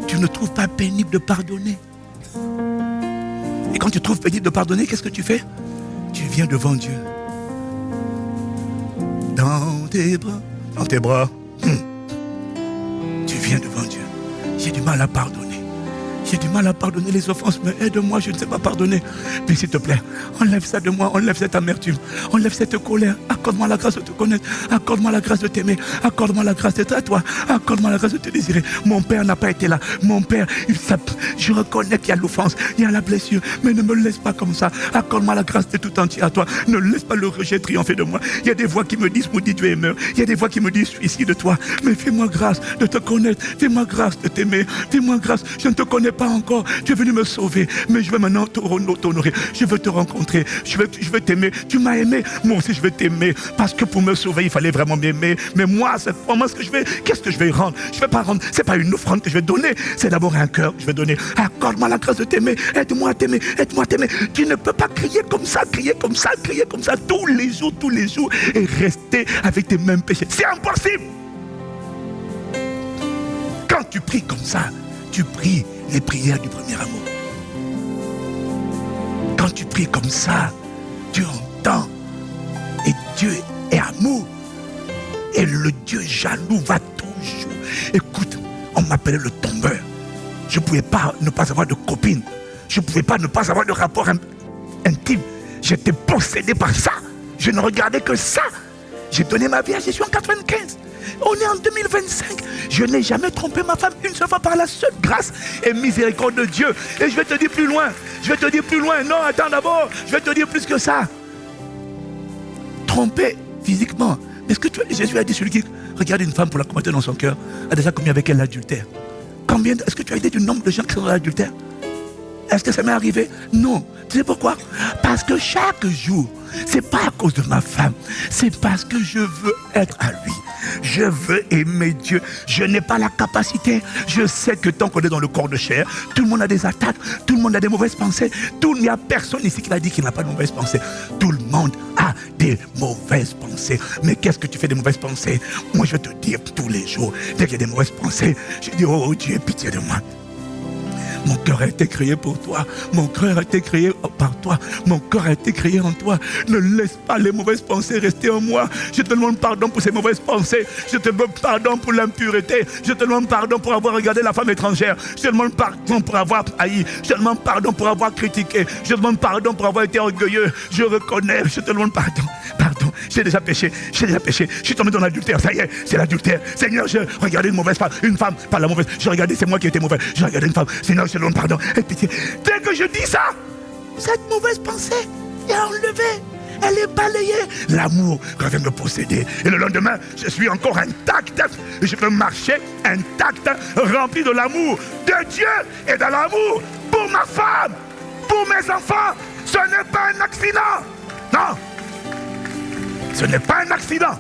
Tu ne trouves pas pénible de pardonner. Et quand tu trouves pénible de pardonner, qu'est-ce que tu fais? Tu viens devant Dieu. Dans tes bras. Tu viens devant Dieu. J'ai du mal à pardonner. J'ai du mal à pardonner les offenses, mais aide-moi, je ne sais pas pardonner. Puis s'il te plaît, enlève ça de moi, enlève cette amertume, enlève cette colère. Accorde-moi la grâce de te connaître, accorde-moi la grâce de t'aimer, accorde-moi la grâce d'être à toi, accorde-moi la grâce de te désirer. Mon père n'a pas été là. Mon père, je reconnais qu'il y a l'offense, il y a la blessure, mais ne me laisse pas comme ça. Accorde-moi la grâce de tout entier à toi. Ne laisse pas le rejet triompher de moi. Il y a des voix qui me disent, maudit tu es mort. Il y a des voix qui me disent, suicide-toi. Mais fais-moi grâce de te connaître, fais-moi grâce de t'aimer, fais-moi grâce. Je ne te connais pas encore, tu es venu me sauver, mais je vais maintenant t'honorer, je veux te rencontrer, je veux t'aimer, tu m'as aimé, moi aussi je vais t'aimer, parce que pour me sauver il fallait vraiment m'aimer, mais moi c'est comment est-ce que je vais, qu'est-ce que je vais rendre? Je vais pas rendre, c'est pas une offrande que je vais donner, c'est d'abord un cœur que je vais donner. Accorde-moi la grâce de t'aimer, aide-moi à t'aimer, aide-moi à t'aimer. Tu ne peux pas crier comme ça tous les jours et rester avec tes mêmes péchés, c'est impossible. Quand tu pries comme ça, tu pries les prières du premier amour. Quand tu pries comme ça, tu entends. Et Dieu est amour. Et le Dieu jaloux va toujours. Écoute, on m'appelait le tombeur. Je ne pouvais pas ne pas avoir de copine. Je ne pouvais pas ne pas avoir de rapport intime. J'étais possédé par ça. Je ne regardais que ça. J'ai donné ma vie à Jésus en 95. On est en 2025. Je n'ai jamais trompé ma femme une seule fois par la seule grâce et miséricorde de Dieu. Et je vais te dire plus loin. Non, attends d'abord. Je vais te dire plus que ça. Tromper physiquement. Est-ce que Jésus a dit celui qui regarde une femme pour la commettre dans son cœur a déjà commis avec elle l'adultère? Est-ce que tu as idée du nombre de gens qui sont dans l'adultère? Est-ce que ça m'est arrivé? Non. Tu sais pourquoi? Parce que chaque jour, c'est pas à cause de ma femme, c'est parce que je veux être à lui. Je veux aimer Dieu. Je n'ai pas la capacité. Je sais que tant qu'on est dans le corps de chair, tout le monde a des attaques, tout le monde a des mauvaises pensées. Il n'y a personne ici qui va dire qu'il n'a pas de mauvaises pensées. Tout le monde a des mauvaises pensées. Mais qu'est-ce que tu fais des mauvaises pensées? Moi, je vais te dire tous les jours, dès qu'il y a des mauvaises pensées, je dis, oh Dieu, pitié de moi. Mon cœur a été créé pour toi. Mon cœur a été créé par toi. Mon cœur a été créé en toi. Ne laisse pas les mauvaises pensées rester en moi. Je te demande pardon pour ces mauvaises pensées. Je te demande pardon pour l'impureté. Je te demande pardon pour avoir regardé la femme étrangère. Je te demande pardon pour avoir haï. Je te demande pardon pour avoir critiqué. Je te demande pardon pour avoir été orgueilleux. Je reconnais. Je te demande pardon. Pardon. J'ai déjà péché. J'ai déjà péché. Je suis tombé dans l'adultère. Ça y est, c'est l'adultère. Seigneur, je regardais une mauvaise femme. Une femme, pas la mauvaise. Je regardais, c'est moi qui étais mauvais. Je regardais une femme. Seigneur, je te demande pardon. Et pitié. Dès que je dis ça, cette mauvaise pensée est enlevée. Elle est balayée. L'amour revient me posséder. Et le lendemain, je suis encore intact. Je peux marcher intact, rempli de l'amour de Dieu et de l'amour pour ma femme, pour mes enfants. Ce n'est pas un accident. Non. Ce n'est pas un accident.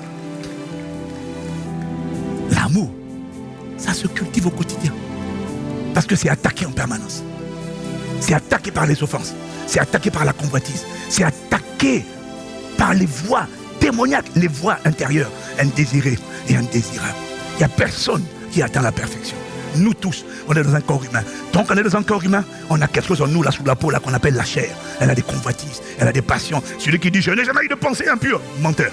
L'amour, ça se cultive au quotidien. Parce que c'est attaqué en permanence. C'est attaqué par les offenses. C'est attaqué par la convoitise. C'est attaqué par les voies démoniaques, les voies intérieures, indésirées et indésirables. Il n'y a personne qui atteint la perfection. Nous tous, on est dans un corps humain. Tant qu'on est dans un corps humain, on a quelque chose en nous, là, sous la peau, là, qu'on appelle la chair. Elle a des convoitises, elle a des passions. Celui qui dit, je n'ai jamais eu de pensée impure, menteur.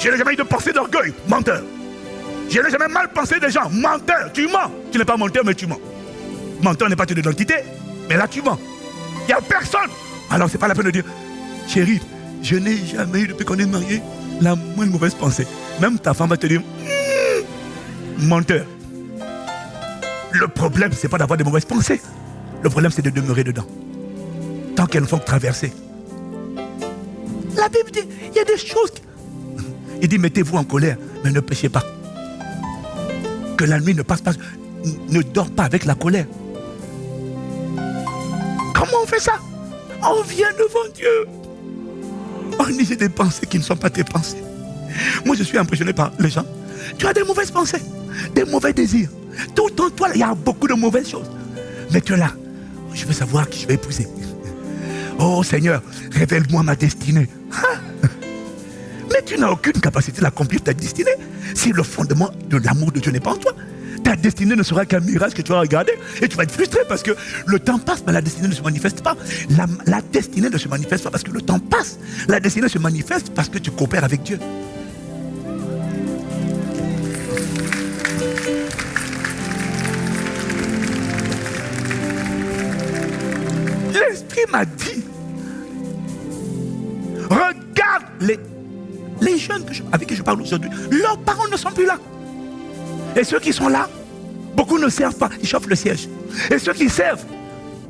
Je n'ai jamais eu de pensée d'orgueil, menteur. Je n'ai jamais mal pensé des gens, menteur. Tu mens. Tu n'es pas menteur, mais tu mens. Menteur n'est pas ton identité, mais là, tu mens. Il n'y a personne. Alors, ce n'est pas la peine de dire, chérie, je n'ai jamais eu, depuis qu'on est mariés, la moindre mauvaise pensée. Même ta femme va te dire, menteur. Le problème, ce n'est pas d'avoir des mauvaises pensées. Le problème, c'est de demeurer dedans. Tant qu'elles ne font que traverser. La Bible dit, il y a des choses. Il dit, mettez-vous en colère, mais ne péchez pas. Que la nuit ne passe pas. Ne dors pas avec la colère. Comment on fait ça? On vient devant Dieu. On dit, j'ai des pensées qui ne sont pas tes pensées. Moi, je suis impressionné par les gens. Tu as des mauvaises pensées, des mauvais désirs. Tout en toi, il y a beaucoup de mauvaises choses. Mais tu es là. Je veux savoir qui je vais épouser. Oh Seigneur, révèle-moi ma destinée. Mais tu n'as aucune capacité d'accomplir ta destinée si le fondement de l'amour de Dieu n'est pas en toi. Ta destinée ne sera qu'un mirage que tu vas regarder et tu vas être frustré parce que le temps passe, mais la destinée ne se manifeste pas. La destinée ne se manifeste pas parce que le temps passe. La destinée se manifeste parce que tu coopères avec Dieu. L'Esprit m'a dit, regarde les jeunes avec qui je parle aujourd'hui, leurs parents ne sont plus là. Et ceux qui sont là, beaucoup ne servent pas, ils chauffent le siège. Et ceux qui servent,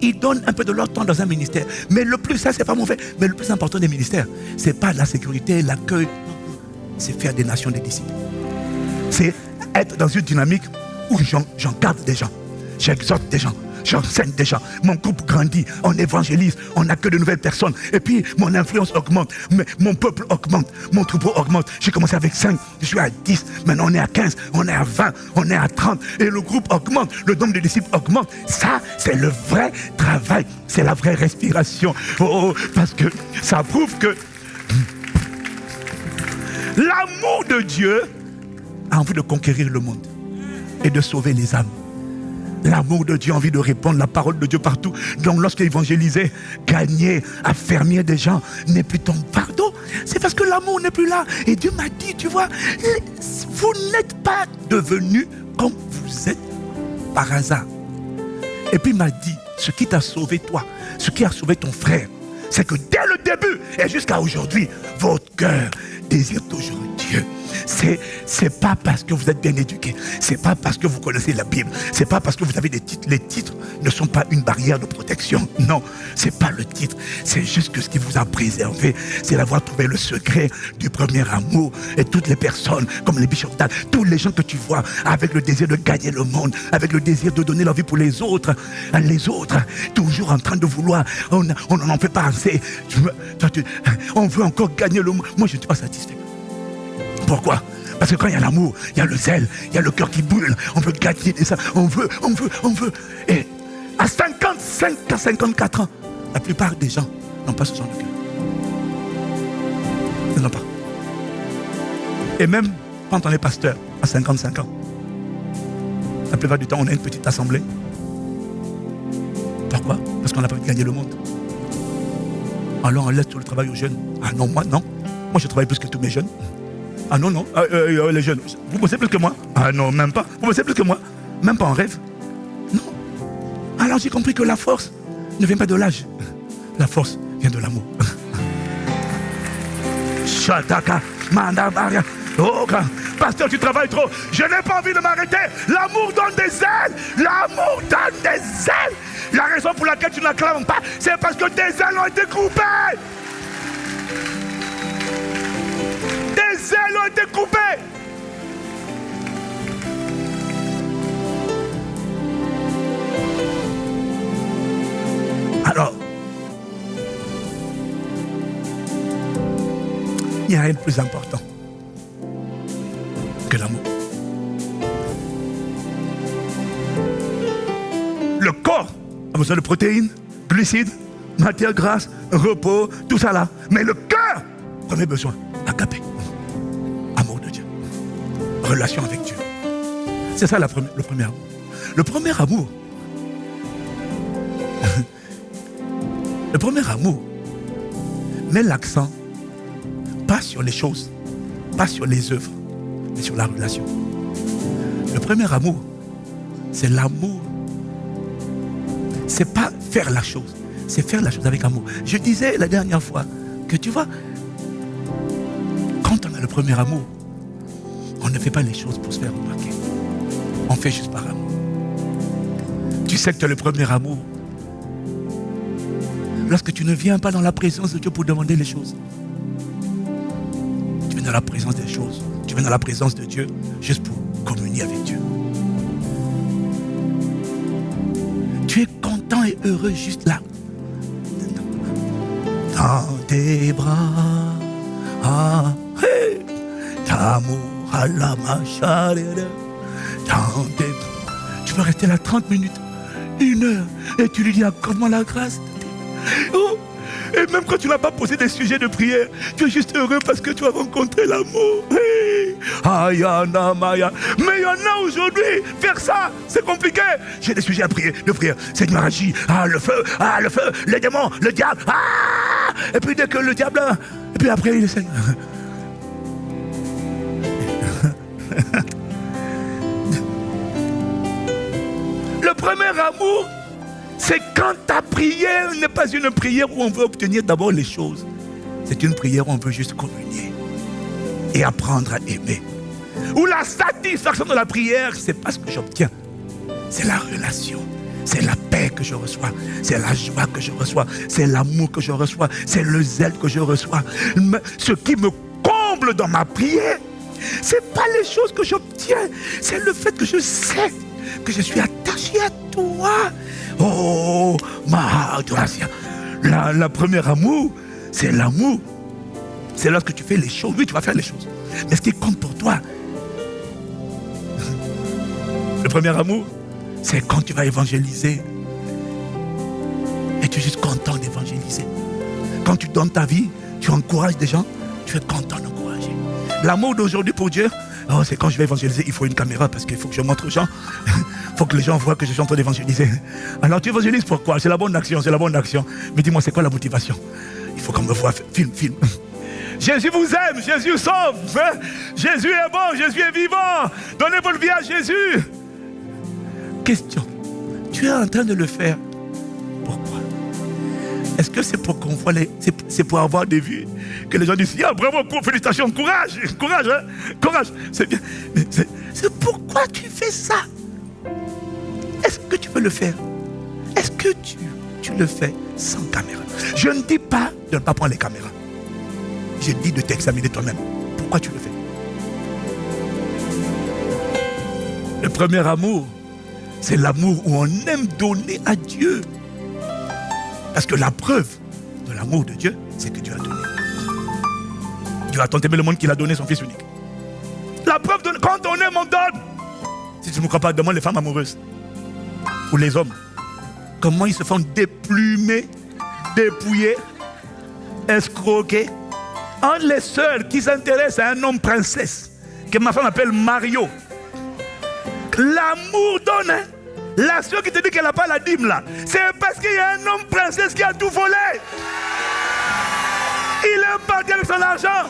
ils donnent un peu de leur temps dans un ministère. Mais le plus, ça c'est pas mauvais, mais le plus important des ministères, c'est pas la sécurité, l'accueil, c'est faire des nations des disciples. C'est être dans une dynamique où j'encadre des gens, j'exhorte des gens, j'enseigne des gens, mon groupe grandit, on évangélise, on accueille de nouvelles personnes, et puis mon influence augmente, mon peuple augmente, mon troupeau augmente. J'ai commencé avec 5, je suis à 10, maintenant on est à 15, on est à 20, on est à 30, et le groupe augmente, le nombre de disciples augmente. Ça, c'est le vrai travail, c'est la vraie respiration. Oh, parce que ça prouve que l'amour de Dieu a envie de conquérir le monde et de sauver les âmes. L'amour de Dieu a envie de répandre la parole de Dieu partout. Donc lorsqu'il évangélisait, gagner, affermir des gens n'est plus ton fardeau. C'est parce que l'amour n'est plus là. Et Dieu m'a dit, tu vois, vous n'êtes pas devenus comme vous êtes par hasard. Et puis il m'a dit, ce qui t'a sauvé toi, ce qui a sauvé ton frère, c'est que dès le début et jusqu'à aujourd'hui, votre cœur désire toujours Dieu. C'est pas parce que vous êtes bien éduqué, c'est pas parce que vous connaissez la Bible, c'est pas parce que vous avez des titres. Les titres ne sont pas une barrière de protection. Non, c'est pas le titre. C'est juste que ce qui vous a préservé, c'est d'avoir trouvé le secret du premier amour. Et toutes les personnes, comme les bishops, tous les gens que tu vois avec le désir de gagner le monde, avec le désir de donner leur vie pour les autres, toujours en train de vouloir, on n'en fait pas assez. On veut encore gagner le monde. Moi, je ne suis pas satisfait. Pourquoi? Parce que quand il y a l'amour, il y a le zèle, il y a le cœur qui brûle, on veut gagner ça, on veut. Et à 55 à 54 ans, la plupart des gens n'ont pas ce genre de cœur. Ils n'ont pas. Et même quand on est pasteur à 55 ans, la plupart du temps, on a une petite assemblée. Parce qu'on n'a pas envie de gagner le monde. Alors on laisse tout le travail aux jeunes. Ah non, moi non. Moi je travaille plus que tous mes jeunes. Ah non, non. Les jeunes, vous bossez plus que moi? Ah non, même pas. Vous bossez plus que moi? Même pas en rêve. Non. Alors j'ai compris que la force ne vient pas de l'âge. La force vient de l'amour. Shataka, mandabaria. Oh, pasteur, tu travailles trop. Je n'ai pas envie de m'arrêter. L'amour donne des ailes. L'amour donne des ailes. La raison pour laquelle tu n'acclames pas, c'est parce que tes ailes ont été coupées. Tes ailes ont été coupées. Alors, il n'y a rien de plus important que l'amour. Le corps a besoin de protéines, glucides, matières grasses, repos, tout ça là. Mais le cœur, premier besoin, agapé. Amour de Dieu. Relation avec Dieu. C'est ça le premier amour. Le premier amour. Le premier amour met l'accent pas sur les choses, pas sur les œuvres, mais sur la relation. Le premier amour, c'est l'amour. C'est pas faire la chose, c'est faire la chose avec amour. Je disais la dernière fois que tu vois, quand on a le premier amour, on ne fait pas les choses pour se faire remarquer. On fait juste par amour. Tu sais que tu as le premier amour lorsque tu ne viens pas dans la présence de Dieu pour demander les choses. Tu viens dans la présence des choses. Tu viens dans la présence de Dieu juste pour communier avec Dieu. Tu es content et heureux juste là. Dans tes bras, hey, d'amour à la macharère. Dans tes bras. Tu peux rester là 30 minutes, 1 heure, et tu lui dis accorde-moi la grâce. Oh, et même quand tu n'as pas posé des sujets de prière, tu es juste heureux parce que tu as rencontré l'amour. Hey. Ayana Maya. Mais il y en a aujourd'hui, faire ça, c'est compliqué. J'ai des sujets de prière. Seigneur agit. Le feu, les démons, le diable. Et puis dès que le diable, et puis après il est Seigneur. Le premier amour, c'est quand ta prière n'est pas une prière où on veut obtenir d'abord les choses. C'est une prière où on veut juste communier et apprendre à aimer. Où la satisfaction de la prière, c'est pas ce que j'obtiens. C'est la relation, c'est la paix que je reçois, c'est la joie que je reçois, c'est l'amour que je reçois, c'est le zèle que je reçois. Ce qui me comble dans ma prière, c'est pas les choses que j'obtiens, c'est le fait que je sais que je suis attaché à toi. Oh, ma grâce. La première amour, c'est l'amour. C'est lorsque tu fais les choses. Oui, tu vas faire les choses. Mais ce qui compte pour toi, le premier amour, c'est quand tu vas évangéliser. Et tu es juste content d'évangéliser. Quand tu donnes ta vie, tu encourages des gens, tu es content d'encourager. L'amour d'aujourd'hui pour Dieu, c'est quand je vais évangéliser, il faut une caméra parce qu'il faut que je montre aux gens. Il faut que les gens voient que je suis en train d'évangéliser. Alors tu évangélises pourquoi? C'est la bonne action, c'est la bonne action. Mais dis-moi, c'est quoi la motivation? Il faut qu'on me voie. Film. Jésus vous aime, Jésus sauve. Jésus est bon, Jésus est vivant. Donnez votre vie à Jésus. Question. Tu es en train de le faire. Pourquoi? Est-ce que c'est pour qu'on voit c'est pour avoir des vues? Que les gens disent, bravo, félicitations, courage, hein? Courage. C'est bien. Mais c'est pourquoi tu fais ça? Est-ce que tu veux le faire? Est-ce que tu le fais sans caméra? Je ne dis pas de ne pas prendre les caméras. Je dis de t'examiner toi-même. Pourquoi tu le fais? Le premier amour, c'est l'amour où on aime donner à Dieu. Parce que la preuve de l'amour de Dieu, c'est que Dieu a donné. Dieu a tant aimé le monde qu'il a donné son Fils unique. La preuve de quand on aime, on donne. Si tu ne me crois pas, demande les femmes amoureuses. Ou les hommes. Comment ils se font déplumer, dépouiller, escroquer. Entre les seuls qui s'intéressent à un homme princesse, que ma femme appelle Mario. L'amour donne. Hein? La soeur qui te dit qu'elle n'a pas la dîme là, c'est parce qu'il y a un homme princesse qui a tout volé. Il est parti avec son argent.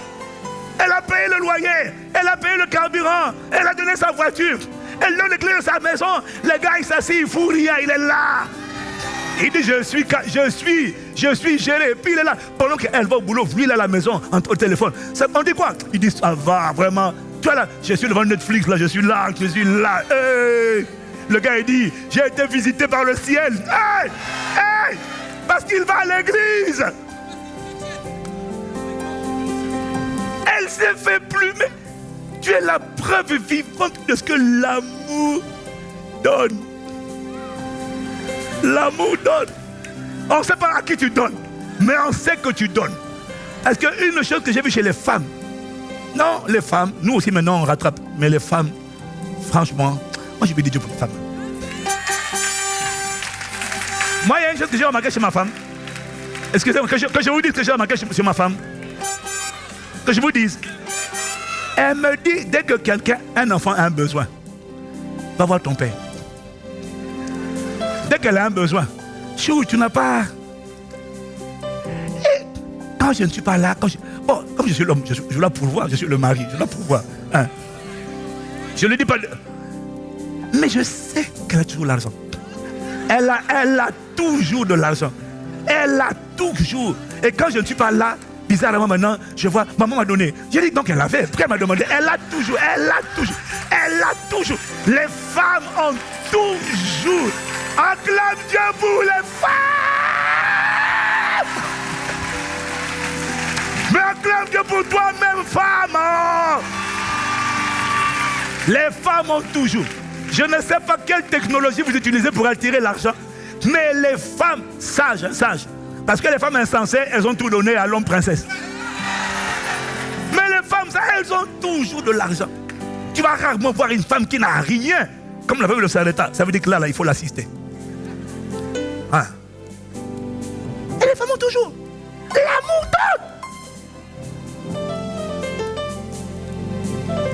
Elle a payé le loyer, elle a payé le carburant, elle a donné sa voiture, elle donne les clés de sa maison. Le gars il s'assied, il fout rien, il est là. Il dit je suis géré. Puis il est là. Pendant qu'elle va au boulot, lui il est à la maison, au téléphone. On dit quoi? Il dit ça va vraiment. Tu vois là, je suis devant Netflix là, je suis là. Hey! Le gars il dit j'ai été visité par le ciel. Hey! Hey! Parce qu'il va à l'église. Elle s'est fait plumer. Tu es la preuve vivante de ce que l'amour donne. L'amour donne. On ne sait pas à qui tu donnes, mais on sait que tu donnes. Est-ce qu'une chose que j'ai vue chez les femmes, non, les femmes, nous aussi maintenant on rattrape, mais les femmes, franchement, moi j'ai vu des Dieu pour les femmes. Moi il y a une chose que j'ai remarqué chez ma femme. Excusez-moi, que je vous dise que j'ai remarqué chez ma femme. Que je vous dise. Elle me dit, dès que quelqu'un, un enfant a un besoin, va voir ton père. Dès qu'elle a un besoin, chou, tu n'as pas. Et quand je ne suis pas là, comme je suis l'homme, je suis là pour voir, je suis le mari, je suis là pour voir. Hein. Je ne le dis pas. Mais je sais qu'elle a toujours l'argent. Elle a toujours de l'argent. Elle a toujours. Et quand je ne suis pas là, bizarrement maintenant, je vois, maman m'a donné. J'ai dit donc elle avait, après elle m'a demandé, elle a toujours. Les femmes ont toujours. Acclame Dieu pour les femmes. Mais acclame Dieu pour toi-même, femme. Les femmes ont toujours. Je ne sais pas quelle technologie vous utilisez pour attirer l'argent, mais les femmes sages. Parce que les femmes insensées, elles ont tout donné à l'homme princesse. Mais les femmes, elles ont toujours de l'argent. Tu vas rarement voir une femme qui n'a rien. Comme la veuve de Saretta. Ça veut dire que là, il faut l'assister. Hein? Et les femmes ont toujours l'amour donne.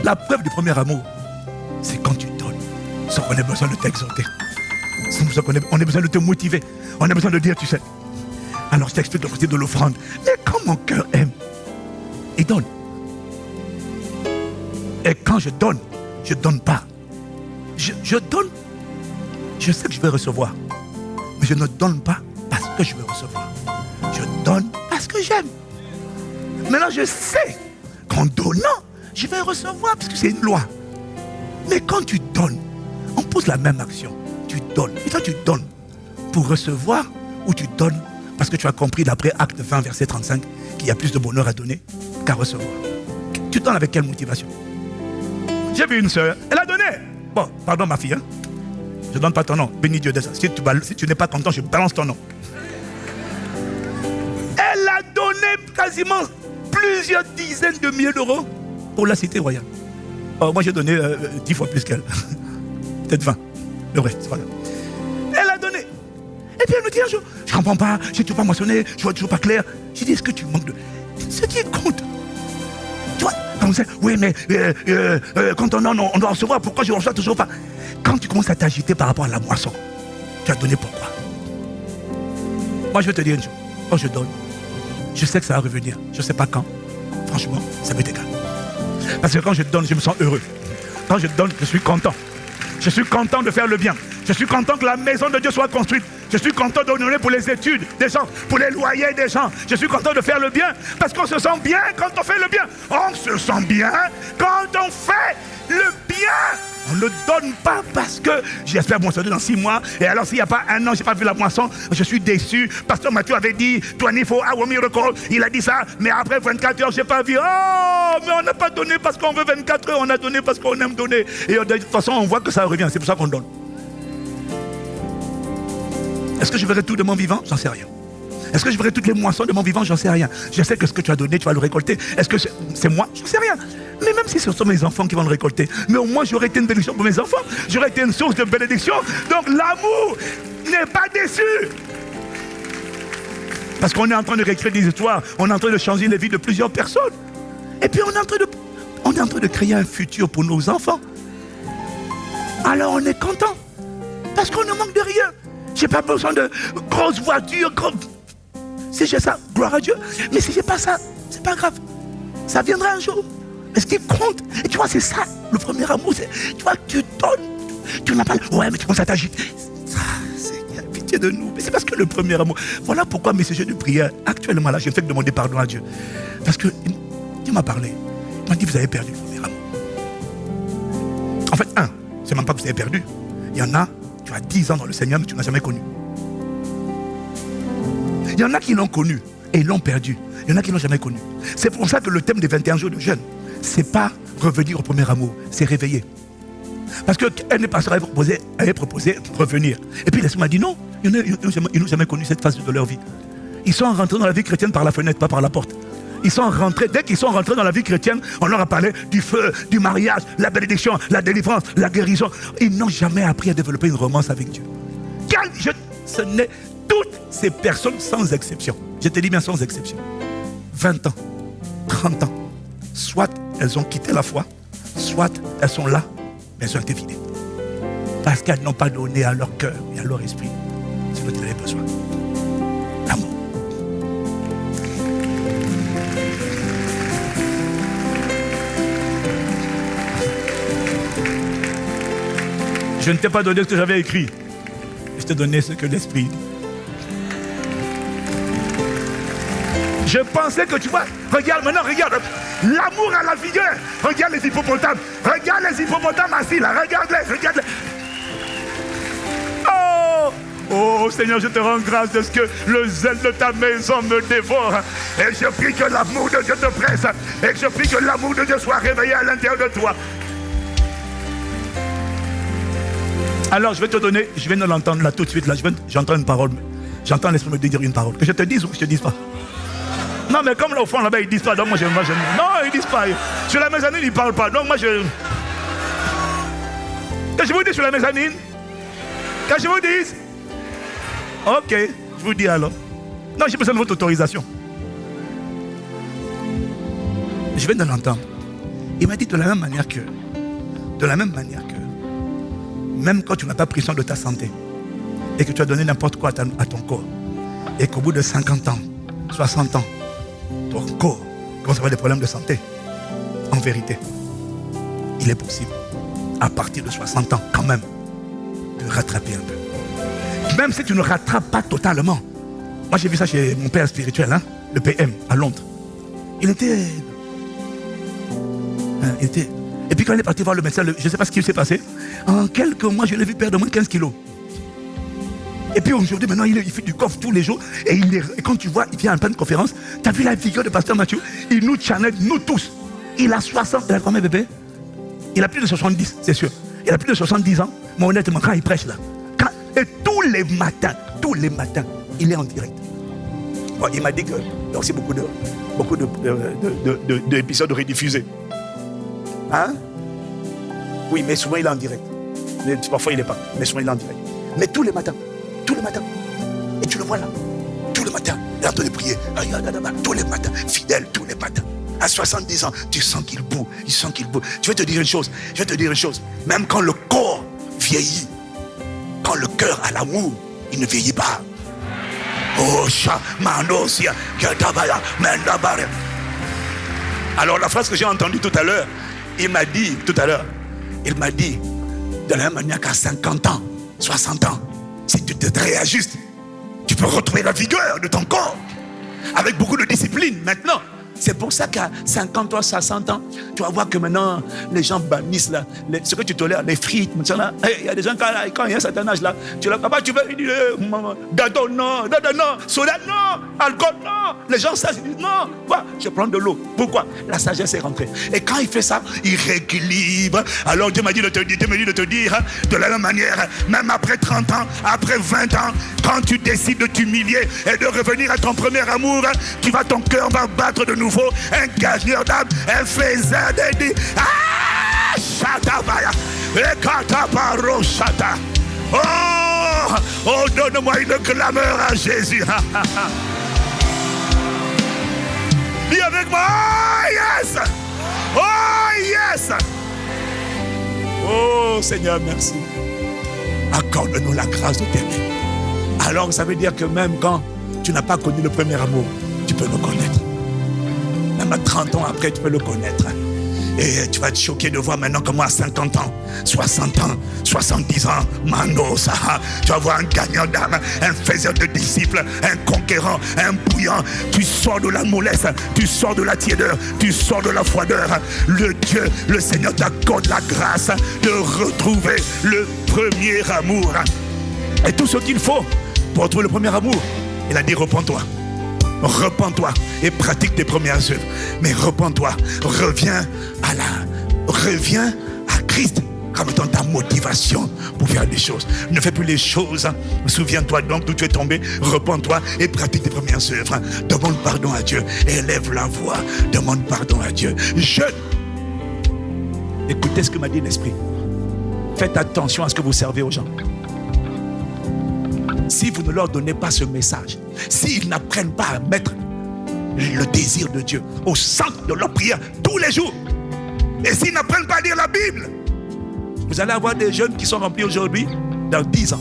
La preuve du premier amour, c'est quand tu donnes. Sans qu'on ait besoin de t'exhorter. Sans qu'on ait besoin de te motiver. On a besoin de dire, tu sais. Alors je t'explique le côté de l'offrande. Mais quand mon cœur aime, il donne. Et quand je donne pas. Je donne. Je sais que je vais recevoir. Mais je ne donne pas parce que je vais recevoir. Je donne parce que j'aime. Maintenant je sais qu'en donnant, je vais recevoir parce que c'est une loi. Mais quand tu donnes, on pose la même action. Tu donnes. Et toi tu donnes pour recevoir ou tu donnes parce que tu as compris d'après Acte 20, verset 35, qu'il y a plus de bonheur à donner qu'à recevoir. Tu donnes avec quelle motivation? J'ai vu une soeur, elle a donné. Bon, pardon ma fille, hein? Je ne donne pas ton nom, bénis Dieu de ça. Si tu n'es pas content, je balance ton nom. Elle a donné quasiment plusieurs dizaines de milliers d'euros pour la cité royale. Oh, moi j'ai donné 10 fois plus qu'elle. Peut-être 20. Le reste, voilà. Elle a donné. Et puis elle me dit un jour, je ne comprends pas, je n'ai toujours pas moissonné, je ne vois toujours pas clair. J'ai dit, est-ce que tu manques de... Ce qui compte. Tu vois, quand on sait, oui mais quand on donne, on doit recevoir, pourquoi je ne reçois toujours pas? Quand tu commences à t'agiter par rapport à la moisson, tu as donné pourquoi? Moi je vais te dire une chose, quand je donne, je sais que ça va revenir, je ne sais pas quand. Franchement, ça m'est égal. Parce que quand je donne, je me sens heureux. Quand je donne, je suis content. Je suis content de faire le bien. Je suis content que la maison de Dieu soit construite. Je suis content de donner pour les études des gens, pour les loyers des gens. Je suis content de faire le bien parce qu'on se sent bien quand on fait le bien. On se sent bien quand on fait le bien. On ne donne pas parce que j'espère moissonner dans 6 mois. Et alors s'il n'y a pas un an, je n'ai pas vu la moisson, je suis déçu. Pasteur Mathieu avait dit, il faut avoir un miracle. Il a dit ça, mais après 24 heures, je n'ai pas vu. Oh, mais on n'a pas donné parce qu'on veut 24 heures, on a donné parce qu'on aime donner. Et de toute façon, on voit que ça revient, c'est pour ça qu'on donne. Est-ce que je verrai tout de mon vivant? J'en sais rien. Est-ce que je verrai toutes les moissons de mon vivant? J'en sais rien. Je sais que ce que tu as donné, tu vas le récolter. Est-ce que c'est moi? J'en sais rien. Mais même si ce sont mes enfants qui vont le récolter, mais au moins j'aurais été une bénédiction pour mes enfants. J'aurais été une source de bénédiction. Donc l'amour n'est pas déçu. Parce qu'on est en train de réécrire des histoires. On est en train de changer les vies de plusieurs personnes. Et puis on est en train de créer un futur pour nos enfants. Alors on est content. Parce Parce qu'on ne manque de rien. Je n'ai pas besoin de grosses voitures. Si j'ai ça, gloire à Dieu. Mais si je n'ai pas ça, c'est pas grave. Ça viendra un jour. Mais ce qui compte, et tu vois, c'est ça, le premier amour. Tu vois, tu donnes, tu n'as pas. Ouais, mais tu commences à t'agiter. Seigneur, pitié de nous. Mais c'est parce que le premier amour. Voilà pourquoi mes sujets de prière, actuellement là, je ne fais que demander pardon à Dieu. Parce que Dieu m'a parlé. Il m'a dit, vous avez perdu le premier amour. En fait, c'est même pas que vous avez perdu. Il y en a, tu as 10 ans dans le Seigneur, mais tu n'as jamais connu. Il y en a qui l'ont connu et ils l'ont perdu. Il y en a qui ne l'ont jamais connu. C'est pour ça que le thème des 21 jours de jeûne, c'est pas revenir au premier amour, c'est réveiller. Parce qu'un des pasteurs avait proposé revenir. Et puis l'Esprit m'a dit non, ils n'ont jamais connu cette phase de leur vie. Ils sont rentrés dans la vie chrétienne par la fenêtre, pas par la porte. Ils sont rentrés, dès qu'ils sont rentrés dans la vie chrétienne, on leur a parlé du feu, du mariage, la bénédiction, la délivrance, la guérison. Ils n'ont jamais appris à développer une romance avec Dieu. Ce n'est toutes ces personnes sans exception. Je te dis bien sans exception. 20 ans, 30 ans, soit elles ont quitté la foi, soit elles sont là, mais elles ont été vidées. Parce qu'elles n'ont pas donné à leur cœur et à leur esprit ce dont ils avaient besoin. L'amour. Je ne t'ai pas donné ce que j'avais écrit. Je t'ai donné ce que l'Esprit dit. Je pensais que tu vois, regarde maintenant, regarde. L'amour à la vigueur. Regarde les hippopotames. Regarde les hippopotames assis là. Regarde-les, regarde-les. Oh Seigneur, je te rends grâce de ce que le zèle de ta maison me dévore. Et je prie que l'amour de Dieu te presse. Et je prie que l'amour de Dieu soit réveillé à l'intérieur de toi. Alors je vais te donner, je viens de l'entendre là tout de suite là, j'entends une parole. J'entends l'Esprit me dire une parole. Que je te dise ou que je te dise pas. Non mais comme là au fond là-bas ils disent pas, donc moi je non ils disent pas. Sur la mezzanine ils parlent pas, donc moi je... Que je vous dis sur la mezzanine? Que je vous dise? Ok, je vous dis alors. Non, j'ai besoin de votre autorisation. Je viens de l'entendre. Il m'a dit de la même manière que même quand tu n'as pas pris soin de ta santé et que tu as donné n'importe quoi à ton corps et qu'au bout de 50 ans, 60 ans, ton corps commence à avoir des problèmes de santé, en vérité, il est possible, à partir de 60 ans, quand même, de rattraper un peu. Même si tu ne rattrapes pas totalement. Moi, j'ai vu ça chez mon père spirituel, le PM, à Londres. Il était... Et puis quand il est parti voir le médecin, je ne sais pas ce qui s'est passé. En quelques mois, je l'ai vu perdre moins de 15 kilos. Et puis aujourd'hui, maintenant, il fait du coffre tous les jours. Et quand tu vois, il vient en pleine conférence. Tu as vu la figure de pasteur Mathieu? Il nous challenge, nous tous. Il a 60, il a combien bébé? Il a plus de 70, c'est sûr. Il a plus de 70 ans. Mais honnêtement, quand il prêche là, et tous les matins, il est en direct. Bon, il m'a dit qu'il y a aussi beaucoup d'épisodes rediffusés. Hein? Oui, mais souvent il est en direct. Mais parfois il n'est pas, mais souvent il est en direct. Mais tous les matins. Et tu le vois là, tous les matins, il est en train de prier. Tous les matins, fidèle, tous les matins. À 70 ans, tu sens qu'il boue, Je vais te dire une chose, Même quand le corps vieillit, quand le cœur a l'amour, il ne vieillit pas. Oh, Manosia, Gatabaya, Mendabare. Alors la phrase que j'ai entendue tout à l'heure, il m'a dit, de la même manière qu'à 50 ans, 60 ans, si tu te réajustes, tu peux retrouver la vigueur de ton corps, avec beaucoup de discipline maintenant. C'est pour ça qu'à 50 ans, 60 ans, tu vas voir que maintenant, les gens bannissent là, ce que tu tolères, les frites, il y a des gens quand il y a un certain âge là, tu leur dis, tu veux, ils disent, gâteau non, soda non, alcool non. Les gens savent, ils disent non, quoi, je prends de l'eau. Pourquoi? La sagesse est rentrée. Et quand il fait ça, il rééquilibre. Alors Dieu m'a dit de te dire, de la même manière, même après 30 ans, après 20 ans, quand tu décides de t'humilier et de revenir à ton premier amour, ton cœur va battre de nouveau. Un gagneur d'âme, un faiseur de dit. Ah, Shatabaya, Ekataparo Shata. Oh, donne-moi une clameur à Jésus. Dis avec moi, oh yes, oh yes. Oh Seigneur, merci. accorde-nous la grâce de t'aimer. Alors ça veut dire que même quand tu n'as pas connu le premier amour, tu peux le connaître. Même à 30 ans après, tu peux le connaître. Et tu vas être choqué de voir maintenant que moi à 50 ans, 60 ans, 70 ans, Mano, ça, tu vas voir un gagnant d'âme, un faiseur de disciples, un conquérant, un bouillant. Tu sors de la mollesse, tu sors de la tiédeur, tu sors de la froideur. Le Dieu, le Seigneur t'accorde la grâce de retrouver le premier amour. Et tout ce qu'il faut pour retrouver le premier amour, il a dit repens-toi. Repens-toi et pratique tes premières œuvres. Mais repens-toi, reviens à Christ comme étant ta motivation pour faire des choses. Ne fais plus les choses. Souviens-toi donc d'où tu es tombé. Repens-toi et pratique tes premières œuvres. Demande pardon à Dieu. Élève la voix. Demande pardon à Dieu. Jeune. Écoutez ce que m'a dit l'Esprit. Faites attention à ce que vous servez aux gens. Si vous ne leur donnez pas ce message, s'ils n'apprennent pas à mettre le désir de Dieu au centre de leur prière tous les jours, et s'ils n'apprennent pas à lire la Bible, vous allez avoir des jeunes qui sont remplis aujourd'hui, dans 10 ans.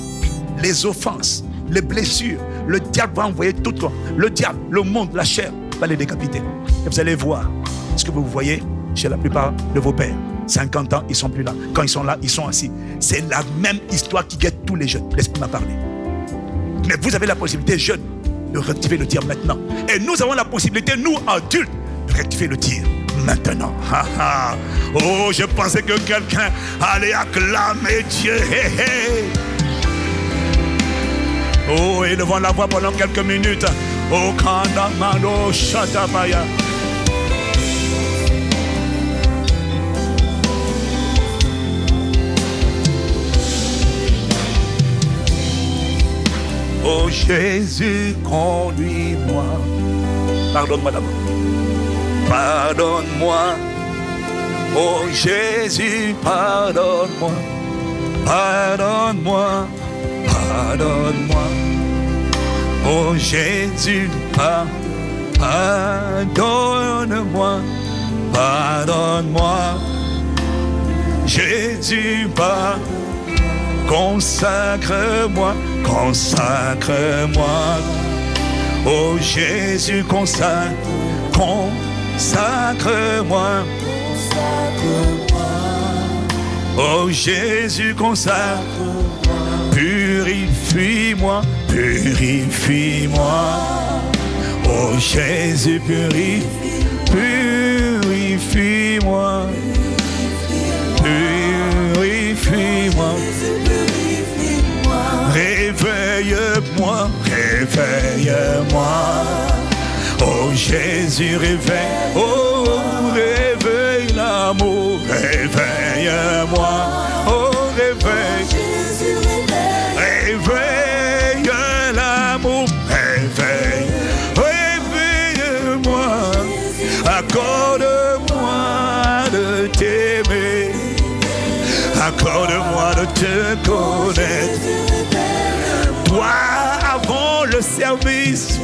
Les offenses, les blessures, le diable va envoyer tout le temps. Le diable, le monde, la chair va les décapiter. Et vous allez voir ce que vous voyez chez la plupart de vos pères. 50 ans, ils ne sont plus là. Quand ils sont là, ils sont assis. C'est la même histoire qui guette tous les jeunes. L'Esprit m'a parlé. Mais vous avez la possibilité, jeunes, de rectifier le tir maintenant. Et nous avons la possibilité, nous, adultes, de rectifier le tir maintenant. Oh, je pensais que quelqu'un allait acclamer Dieu. Oh, et devant la voix pendant quelques minutes. Oh, Kandamano Shatabaya. Oh Jésus, conduis-moi. Pardonne-moi d'abord. Pardonne-moi. Oh Jésus, pardonne-moi. Pardonne-moi. Pardonne-moi. Oh Jésus, pardonne-moi. Pardonne-moi. Jésus, consacre-moi. Consacre-moi, oh Jésus, consacre-moi, oh Jésus, consacre-moi, purifie-moi, purifie-moi, oh Jésus, purifie-moi, purifie-moi. Réveille-moi, réveille-moi. Oh Jésus, réveille. Oh, réveille l'amour. Réveille-moi. Oh, réveille. Réveille l'amour. Réveille. Réveille-moi. Accorde-moi de t'aimer. Accorde-moi de te connaître. Toi avant le service,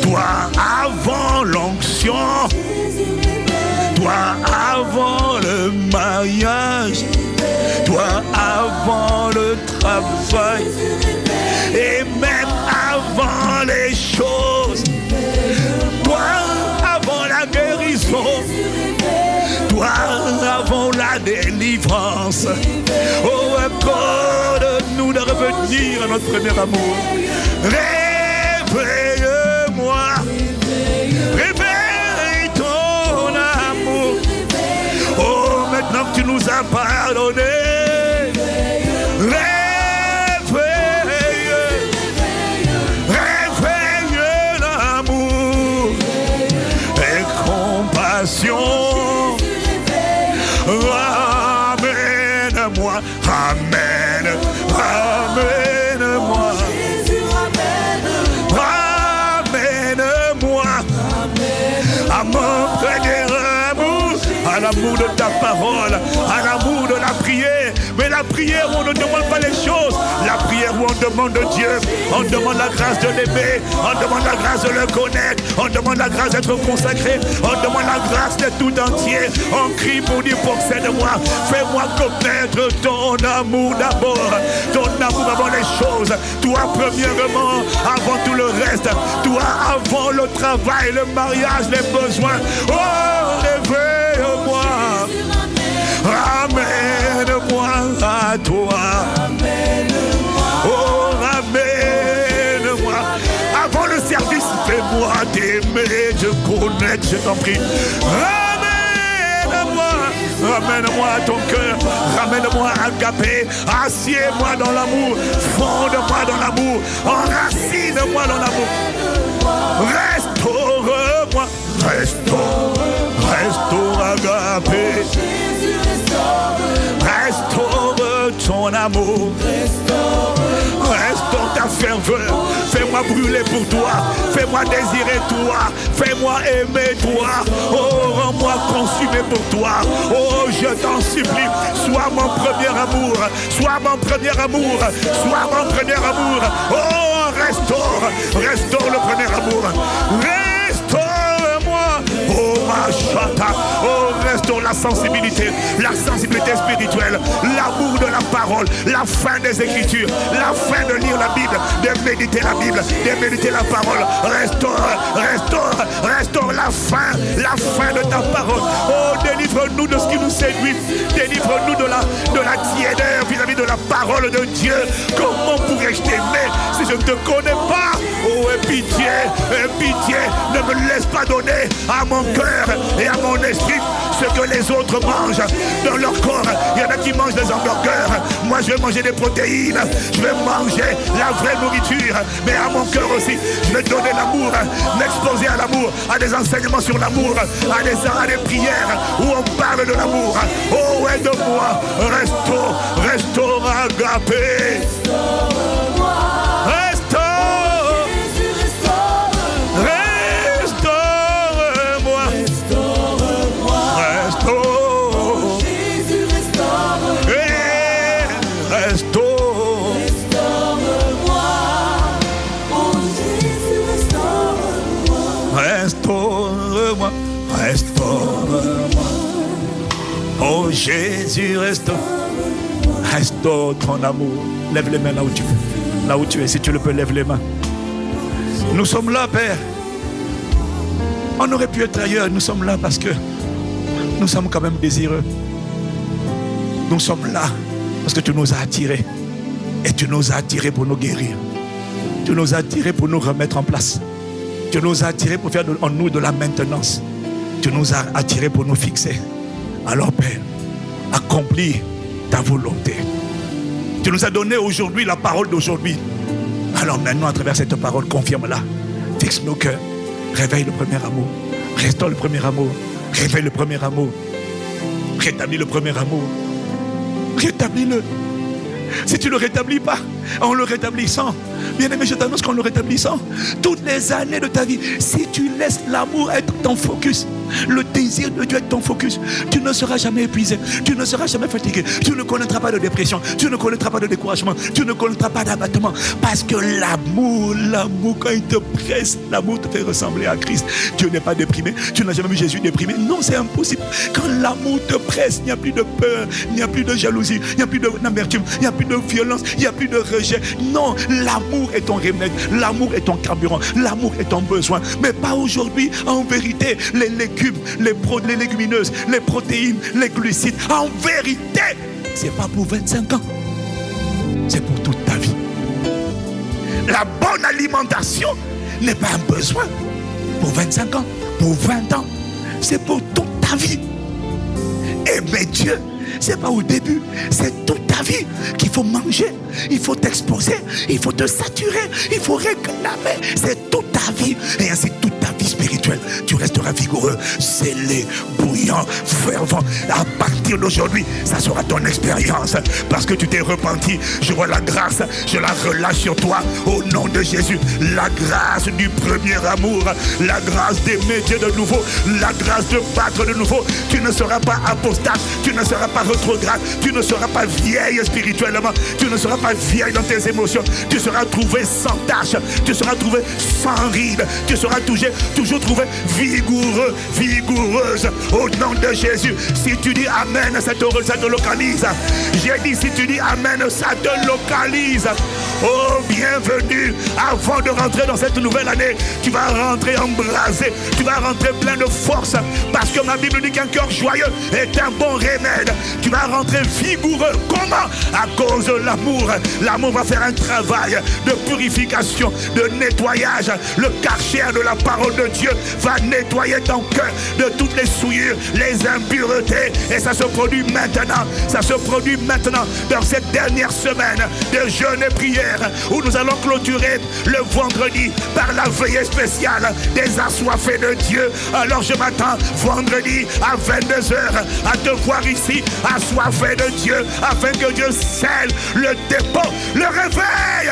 toi avant l'onction, toi avant le mariage, toi avant le travail, et même avant les choses, toi avant la guérison, toi avant la délivrance. Oh, accorde-nous de revenir à notre premier amour. Réveille-moi. Réveille ton amour. Oh, maintenant que tu nous as pardonné. Réveille l'amour et compassion. Ramène-moi, ramène-moi. Ramène-moi à mon premier amour, à l'amour de ta parole, à l'amour de la prière. Mais la prière où on ne demande pas les choses, la prière où on demande demande de Dieu. On demande la grâce de l'aimer. On demande la grâce de le connaître. On demande la grâce d'être consacré. On demande la grâce d'être tout entier. On crie pour dire, possède-moi. Fais-moi connaître ton amour d'abord. Ton amour avant les choses. Toi premièrement, avant tout le reste. Toi avant le travail, le mariage, les besoins. Oh, réveille-moi. Ramène-moi à toi. Oh, ramène-moi. Avant le service, fais-moi t'aimer, te connaître, je t'en prie. Ramène-moi à ton cœur, ramène-moi à Agapé, assieds-moi dans l'amour, fonde-moi dans l'amour, enracine-moi dans l'amour. Restaure-moi, restaure Agapé, restaure ton amour, restaure ta ferveur, fais-moi brûler pour toi, fais-moi désirer toi, fais-moi aimer toi, oh rends-moi consumé pour toi, oh je t'en supplie, sois mon premier amour, sois mon premier amour, sois mon premier amour, oh restaure le premier amour, restaure-moi, oh ma chata, oh restaure la sensibilité spirituelle, l'amour de la parole, la fin des Écritures, la fin de lire la Bible, de méditer la Bible, de méditer la parole, restaure la fin de ta parole, oh délivre-nous de ce qui nous séduit, délivre-nous de la tiédeur vis-à-vis de la parole de Dieu. Comment pourrais-je t'aimer si je ne te connais pas? Oh aie pitié, ne me laisse pas donner à mon cœur et à mon esprit ce que les autres mangent dans leur corps. Il y en a qui mangent des hamburgers, moi je vais manger des protéines, je vais manger la vraie nourriture, mais à mon cœur aussi je vais donner l'amour, m'exposer à l'amour, à des enseignements sur l'amour, à des prières où on parle de l'amour. Oh aide-moi, restaure Agapé, restaure-moi. Oh Jésus, restaure ton amour. Lève les mains là où tu es, si tu le peux, lève les mains. Nous sommes là, Père. On aurait pu être ailleurs, nous sommes là parce que nous sommes quand même désireux. Nous sommes là parce que tu nous as attirés. Et tu nous as attirés pour nous guérir. Tu nous as attirés pour nous remettre en place. Tu nous as attirés pour faire en nous de la maintenance. Tu nous as attirés pour nous fixer. Alors Père, accomplis ta volonté. Tu nous as donné aujourd'hui la parole d'aujourd'hui. Alors maintenant, à travers cette parole, confirme-la. Fixe nos cœurs. Réveille le premier amour. Restaure le premier amour. Réveille le premier amour. Rétablis le premier amour. Rétablis-le. Si tu ne le rétablis pas, en le rétablissant, bien aimé, je t'annonce qu'en le rétablissant, toutes les années de ta vie, si tu laisses l'amour être ton focus, le désir de Dieu être ton focus, tu ne seras jamais épuisé, tu ne seras jamais fatigué, tu ne connaîtras pas de dépression, tu ne connaîtras pas de découragement, tu ne connaîtras pas d'abattement, parce que l'amour, quand il te presse, l'amour te fait ressembler à Christ. Dieu n'est pas déprimé, tu n'as jamais vu Jésus déprimé, non, c'est impossible. Quand l'amour te presse, il n'y a plus de peur, il n'y a plus de jalousie, il n'y a plus d'amertume, il n'y a plus de violence, il n'y a plus de rejet. Non, l'amour est ton remède, l'amour est ton carburant, l'amour est ton besoin, mais pas aujourd'hui. En vérité, les légumes, les légumineuses, les protéines, les glucides, en vérité, c'est pas pour 25 ans, c'est pour toute ta vie. La bonne alimentation n'est pas un besoin pour 25 ans, pour 20 ans, c'est pour toute ta vie. Aimer Dieu, c'est pas au début, c'est toute ta vie qu'il faut manger, il faut t'exposer, il faut te saturer, il faut réclamer, c'est toute ta vie, et ainsi toute ta vie spirituelle. spirituel. Tu resteras vigoureux, scellé, bouillant, fervent. À partir d'aujourd'hui, ça sera ton expérience. Parce que tu t'es repenti, je vois la grâce, je la relâche sur toi au nom de Jésus. La grâce du premier amour, la grâce d'aimer Dieu de nouveau, la grâce de battre de nouveau. Tu ne seras pas apostate, tu ne seras pas rétrograde, tu ne seras pas vieille spirituellement, tu ne seras pas vieille dans tes émotions, tu seras trouvé sans tache, tu seras trouvé sans ride, tu seras toujours trouvé vigoureux, vigoureuse au nom de Jésus. Si tu dis Amen, ça te localise. J'ai dit si tu dis Amen, ça te localise. Oh, bienvenue. Avant de rentrer dans cette nouvelle année, tu vas rentrer embrasé, tu vas rentrer plein de force, parce que ma Bible dit qu'un cœur joyeux est un bon remède. Tu vas rentrer vigoureux. Comment? À cause de l'amour. L'amour va faire un travail de purification, de nettoyage. Le karcher de la parole de Dieu va nettoyer ton cœur de toutes les souillures, les impuretés. Et ça se produit maintenant. Ça se produit maintenant dans cette dernière semaine de jeûne et prière, où nous allons clôturer le vendredi par la veillée spéciale des assoiffés de Dieu. Alors je m'attends vendredi à 22h à te voir ici, assoiffé de Dieu, afin que Dieu scelle le dépôt, le réveil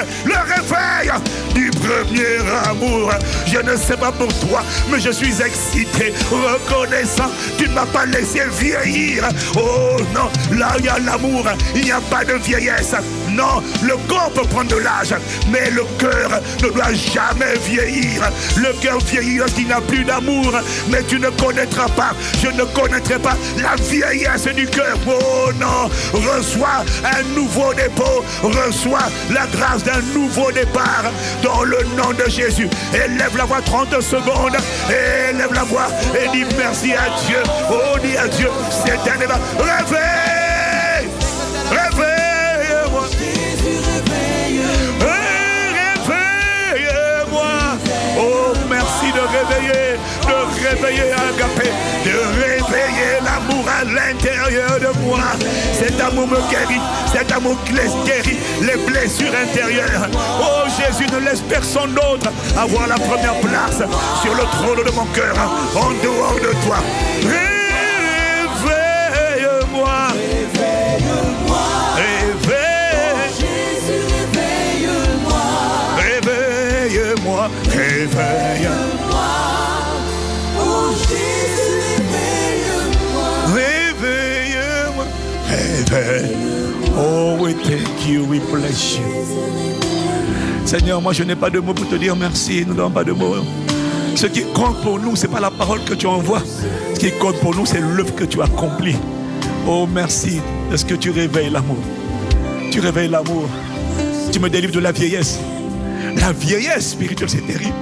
du premier amour. Je ne sais pas pour toi, mais je suis excité, reconnaissant. Tu ne m'as pas laissé vieillir. Oh non, là il y a l'amour, il n'y a pas de vieillesse. Non, le corps peut prendre de l'âge, mais le cœur ne doit jamais vieillir. Le cœur vieillit lorsqu'il n'a plus d'amour, mais tu ne connaîtras pas, je ne connaîtrai pas la vieillesse du cœur. Oh non, reçois un nouveau dépôt, reçois la grâce d'un nouveau départ dans le nom de Jésus. Élève la voix 30 secondes, élève la voix et dis merci à Dieu. Oh, dis à Dieu, c'est un débat. Réveille, réveille-moi. Réveille-moi. Oh, merci de réveiller Agapé, de réveiller l'amour à l'intérieur de moi. Cet amour me guérit, cet amour guérit les blessures intérieures. Oh Jésus, ne laisse personne d'autre avoir la première place sur le trône de mon cœur, en dehors de toi. Réveille-moi, réveille-moi, Jésus, réveille-moi, réveille-moi, réveille-moi. Oh Jésus, réveille-moi, Réveille. Oh, we thank you, we bless you. Seigneur, moi je n'ai pas de mots pour te dire merci, nous n'avons pas de mots. Ce qui compte pour nous, ce n'est pas la parole que tu envoies. Ce qui compte pour nous, c'est l'œuvre que tu accomplis. Oh, merci de ce que tu réveilles l'amour. Tu réveilles l'amour. Tu me délivres de la vieillesse. La vieillesse spirituelle, c'est terrible.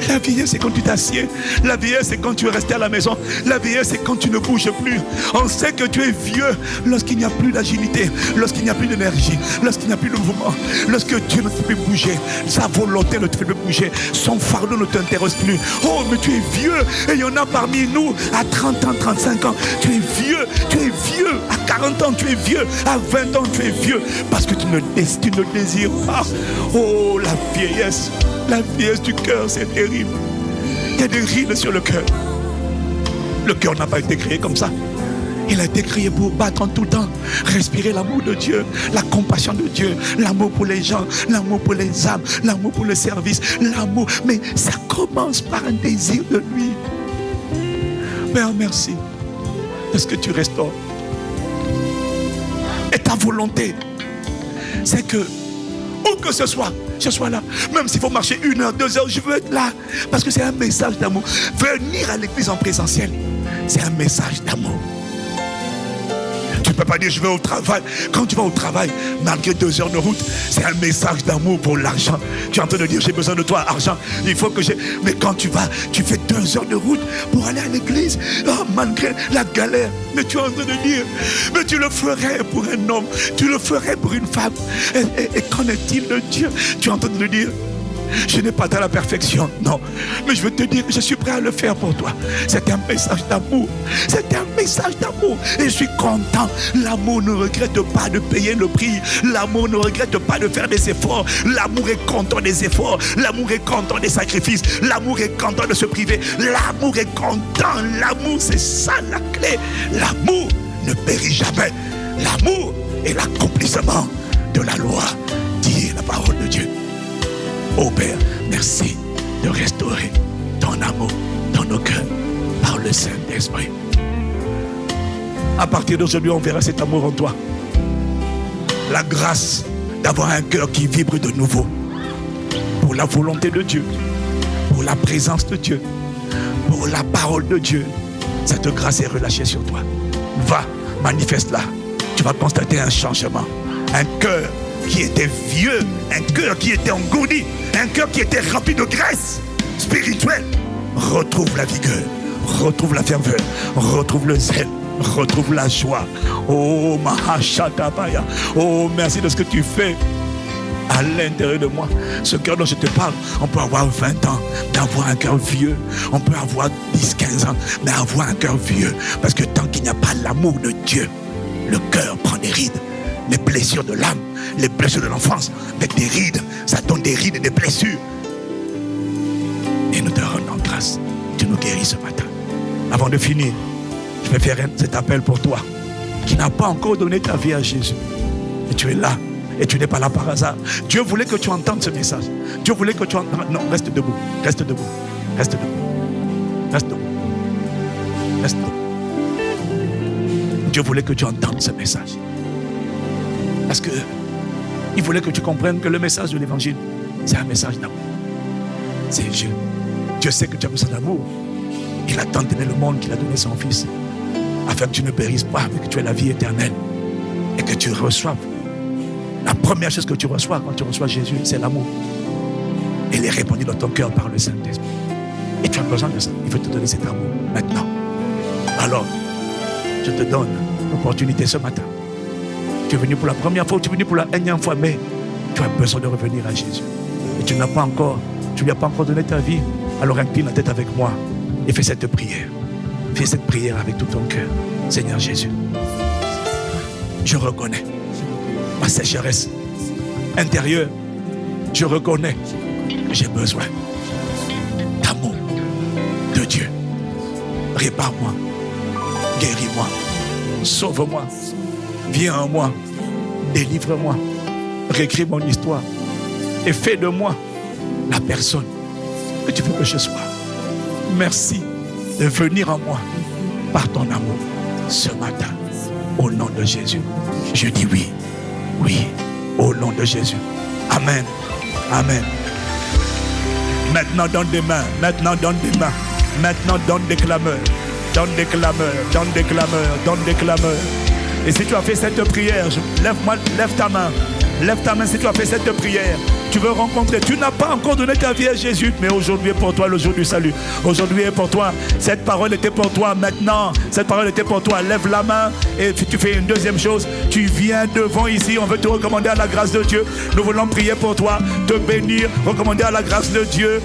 La vieillesse, c'est quand tu t'assieds. La vieillesse, c'est quand tu es resté à la maison. La vieillesse, c'est quand tu ne bouges plus. On sait que tu es vieux lorsqu'il n'y a plus d'agilité, lorsqu'il n'y a plus d'énergie, lorsqu'il n'y a plus de mouvement, lorsque Dieu ne te fait plus bouger. Sa volonté ne te fait plus bouger. Son fardeau ne t'intéresse plus. Oh, mais tu es vieux. Et il y en a parmi nous à 30 ans, 35 ans. Tu es vieux. Tu es vieux. À 40 ans, tu es vieux. À 20 ans, tu es vieux. Parce que tu ne désires pas. Oh, la vieillesse. La vieillesse du cœur, c'est terrible. Il y a des rides sur le cœur. Le cœur n'a pas été créé comme ça. Il a été créé pour battre en tout temps, respirer l'amour de Dieu, la compassion de Dieu, l'amour pour les gens, l'amour pour les âmes, l'amour pour le service, l'amour. Mais ça commence par un désir de lui. Père, merci de ce que tu restaures. Et ta volonté, c'est que, où que ce soit, je sois là. Même s'il faut marcher 1 heure, 2 heures, je veux être là. Parce que c'est un message d'amour. Venir à l'église en présentiel, c'est un message d'amour. Tu ne peux pas dire je vais au travail. Quand tu vas au travail, malgré 2 heures de route, c'est un message d'amour pour l'argent. Tu es en train de dire j'ai besoin de toi, argent. Il faut que j'ai. Mais quand tu vas, tu fais 2 heures de route pour aller à l'église. Oh, malgré la galère. Mais tu es en train de dire, mais tu le ferais pour un homme, tu le ferais pour une femme. Et qu'en est-il de Dieu? Tu es en train de dire, Je n'ai pas atteint la perfection, non. Mais je veux te dire que je suis prêt à le faire pour toi. C'est un message d'amour. C'est un message d'amour. Et je suis content. L'amour ne regrette pas de payer le prix. L'amour ne regrette pas de faire des efforts. L'amour est content des efforts. L'amour est content des sacrifices. L'amour est content de se priver. L'amour est content. L'amour, c'est ça la clé. L'amour ne périt jamais. L'amour est l'accomplissement de la loi, dit la parole de Dieu. Ô Père, merci de restaurer ton amour dans nos cœurs par le Saint-Esprit. À partir d'aujourd'hui, on verra cet amour en toi. La grâce d'avoir un cœur qui vibre de nouveau pour la volonté de Dieu, pour la présence de Dieu, pour la parole de Dieu. Cette grâce est relâchée sur toi. Va, manifeste-la. Tu vas constater un changement. Un cœur qui était vieux, un cœur qui était engourdi, un cœur qui était rempli de graisse spirituelle, retrouve la vigueur, retrouve la ferveur, retrouve le zèle, retrouve la joie. Oh Mahashatabaya, oh merci de ce que tu fais à l'intérieur de moi. Ce cœur dont je te parle, on peut avoir 20 ans, d'avoir un cœur vieux. On peut avoir 10-15 ans, mais avoir un cœur vieux. Parce que tant qu'il n'y a pas l'amour de Dieu, le cœur prend des rides. Les blessures de l'âme, les blessures de l'enfance, avec des rides, ça donne des rides et des blessures. Et nous te rendons grâce. Tu nous guéris ce matin. Avant de finir, je vais faire cet appel pour toi qui n'a pas encore donné ta vie à Jésus. Et tu es là. Et tu n'es pas là par hasard. Dieu voulait que tu entendes ce message. Dieu voulait que tu entendes. Non, reste debout. Reste debout. Reste debout. Reste debout. Reste debout. Dieu voulait que tu entendes ce message. Parce que il voulait que tu comprennes que le message de l'évangile, c'est un message d'amour. C'est Dieu. Dieu sait que tu as besoin d'amour. Il a tant aimé le monde qu'il a donné son Fils, afin que tu ne périsses pas, mais que tu aies la vie éternelle. Et que tu reçoives. La première chose que tu reçois quand tu reçois Jésus, c'est l'amour. Il est répandu dans ton cœur par le Saint-Esprit. Et tu as besoin de ça. Il veut te donner cet amour maintenant. Alors, je te donne l'opportunité ce matin. Tu es venu pour la première fois, tu es venu pour la énième fois, mais tu as besoin de revenir à Jésus. Et tu lui as pas encore donné ta vie. Alors incline la tête avec moi et fais cette prière. Fais cette prière avec tout ton cœur. Seigneur Jésus, je reconnais ma sécheresse intérieure. Je reconnais que j'ai besoin d'amour de Dieu. Répare-moi, guéris-moi, sauve-moi. Viens en moi, délivre-moi, réécris mon histoire et fais de moi la personne que tu veux que je sois. Merci de venir en moi par ton amour ce matin. Au nom de Jésus, je dis oui, oui, au nom de Jésus. Amen, amen. Maintenant donne des mains, maintenant donne des mains, maintenant donne des clameurs, donne des clameurs, donne des clameurs, donne des clameurs. Et si tu as fait cette prière, lève ta main. Lève ta main si tu as fait cette prière. Tu veux rencontrer. Tu n'as pas encore donné ta vie à Jésus, mais aujourd'hui est pour toi le jour du salut. Aujourd'hui est pour toi. Cette parole était pour toi maintenant. Cette parole était pour toi. Lève la main et tu fais une deuxième chose. Tu viens devant ici. On veut te recommander à la grâce de Dieu. Nous voulons prier pour toi, te bénir, recommander à la grâce de Dieu.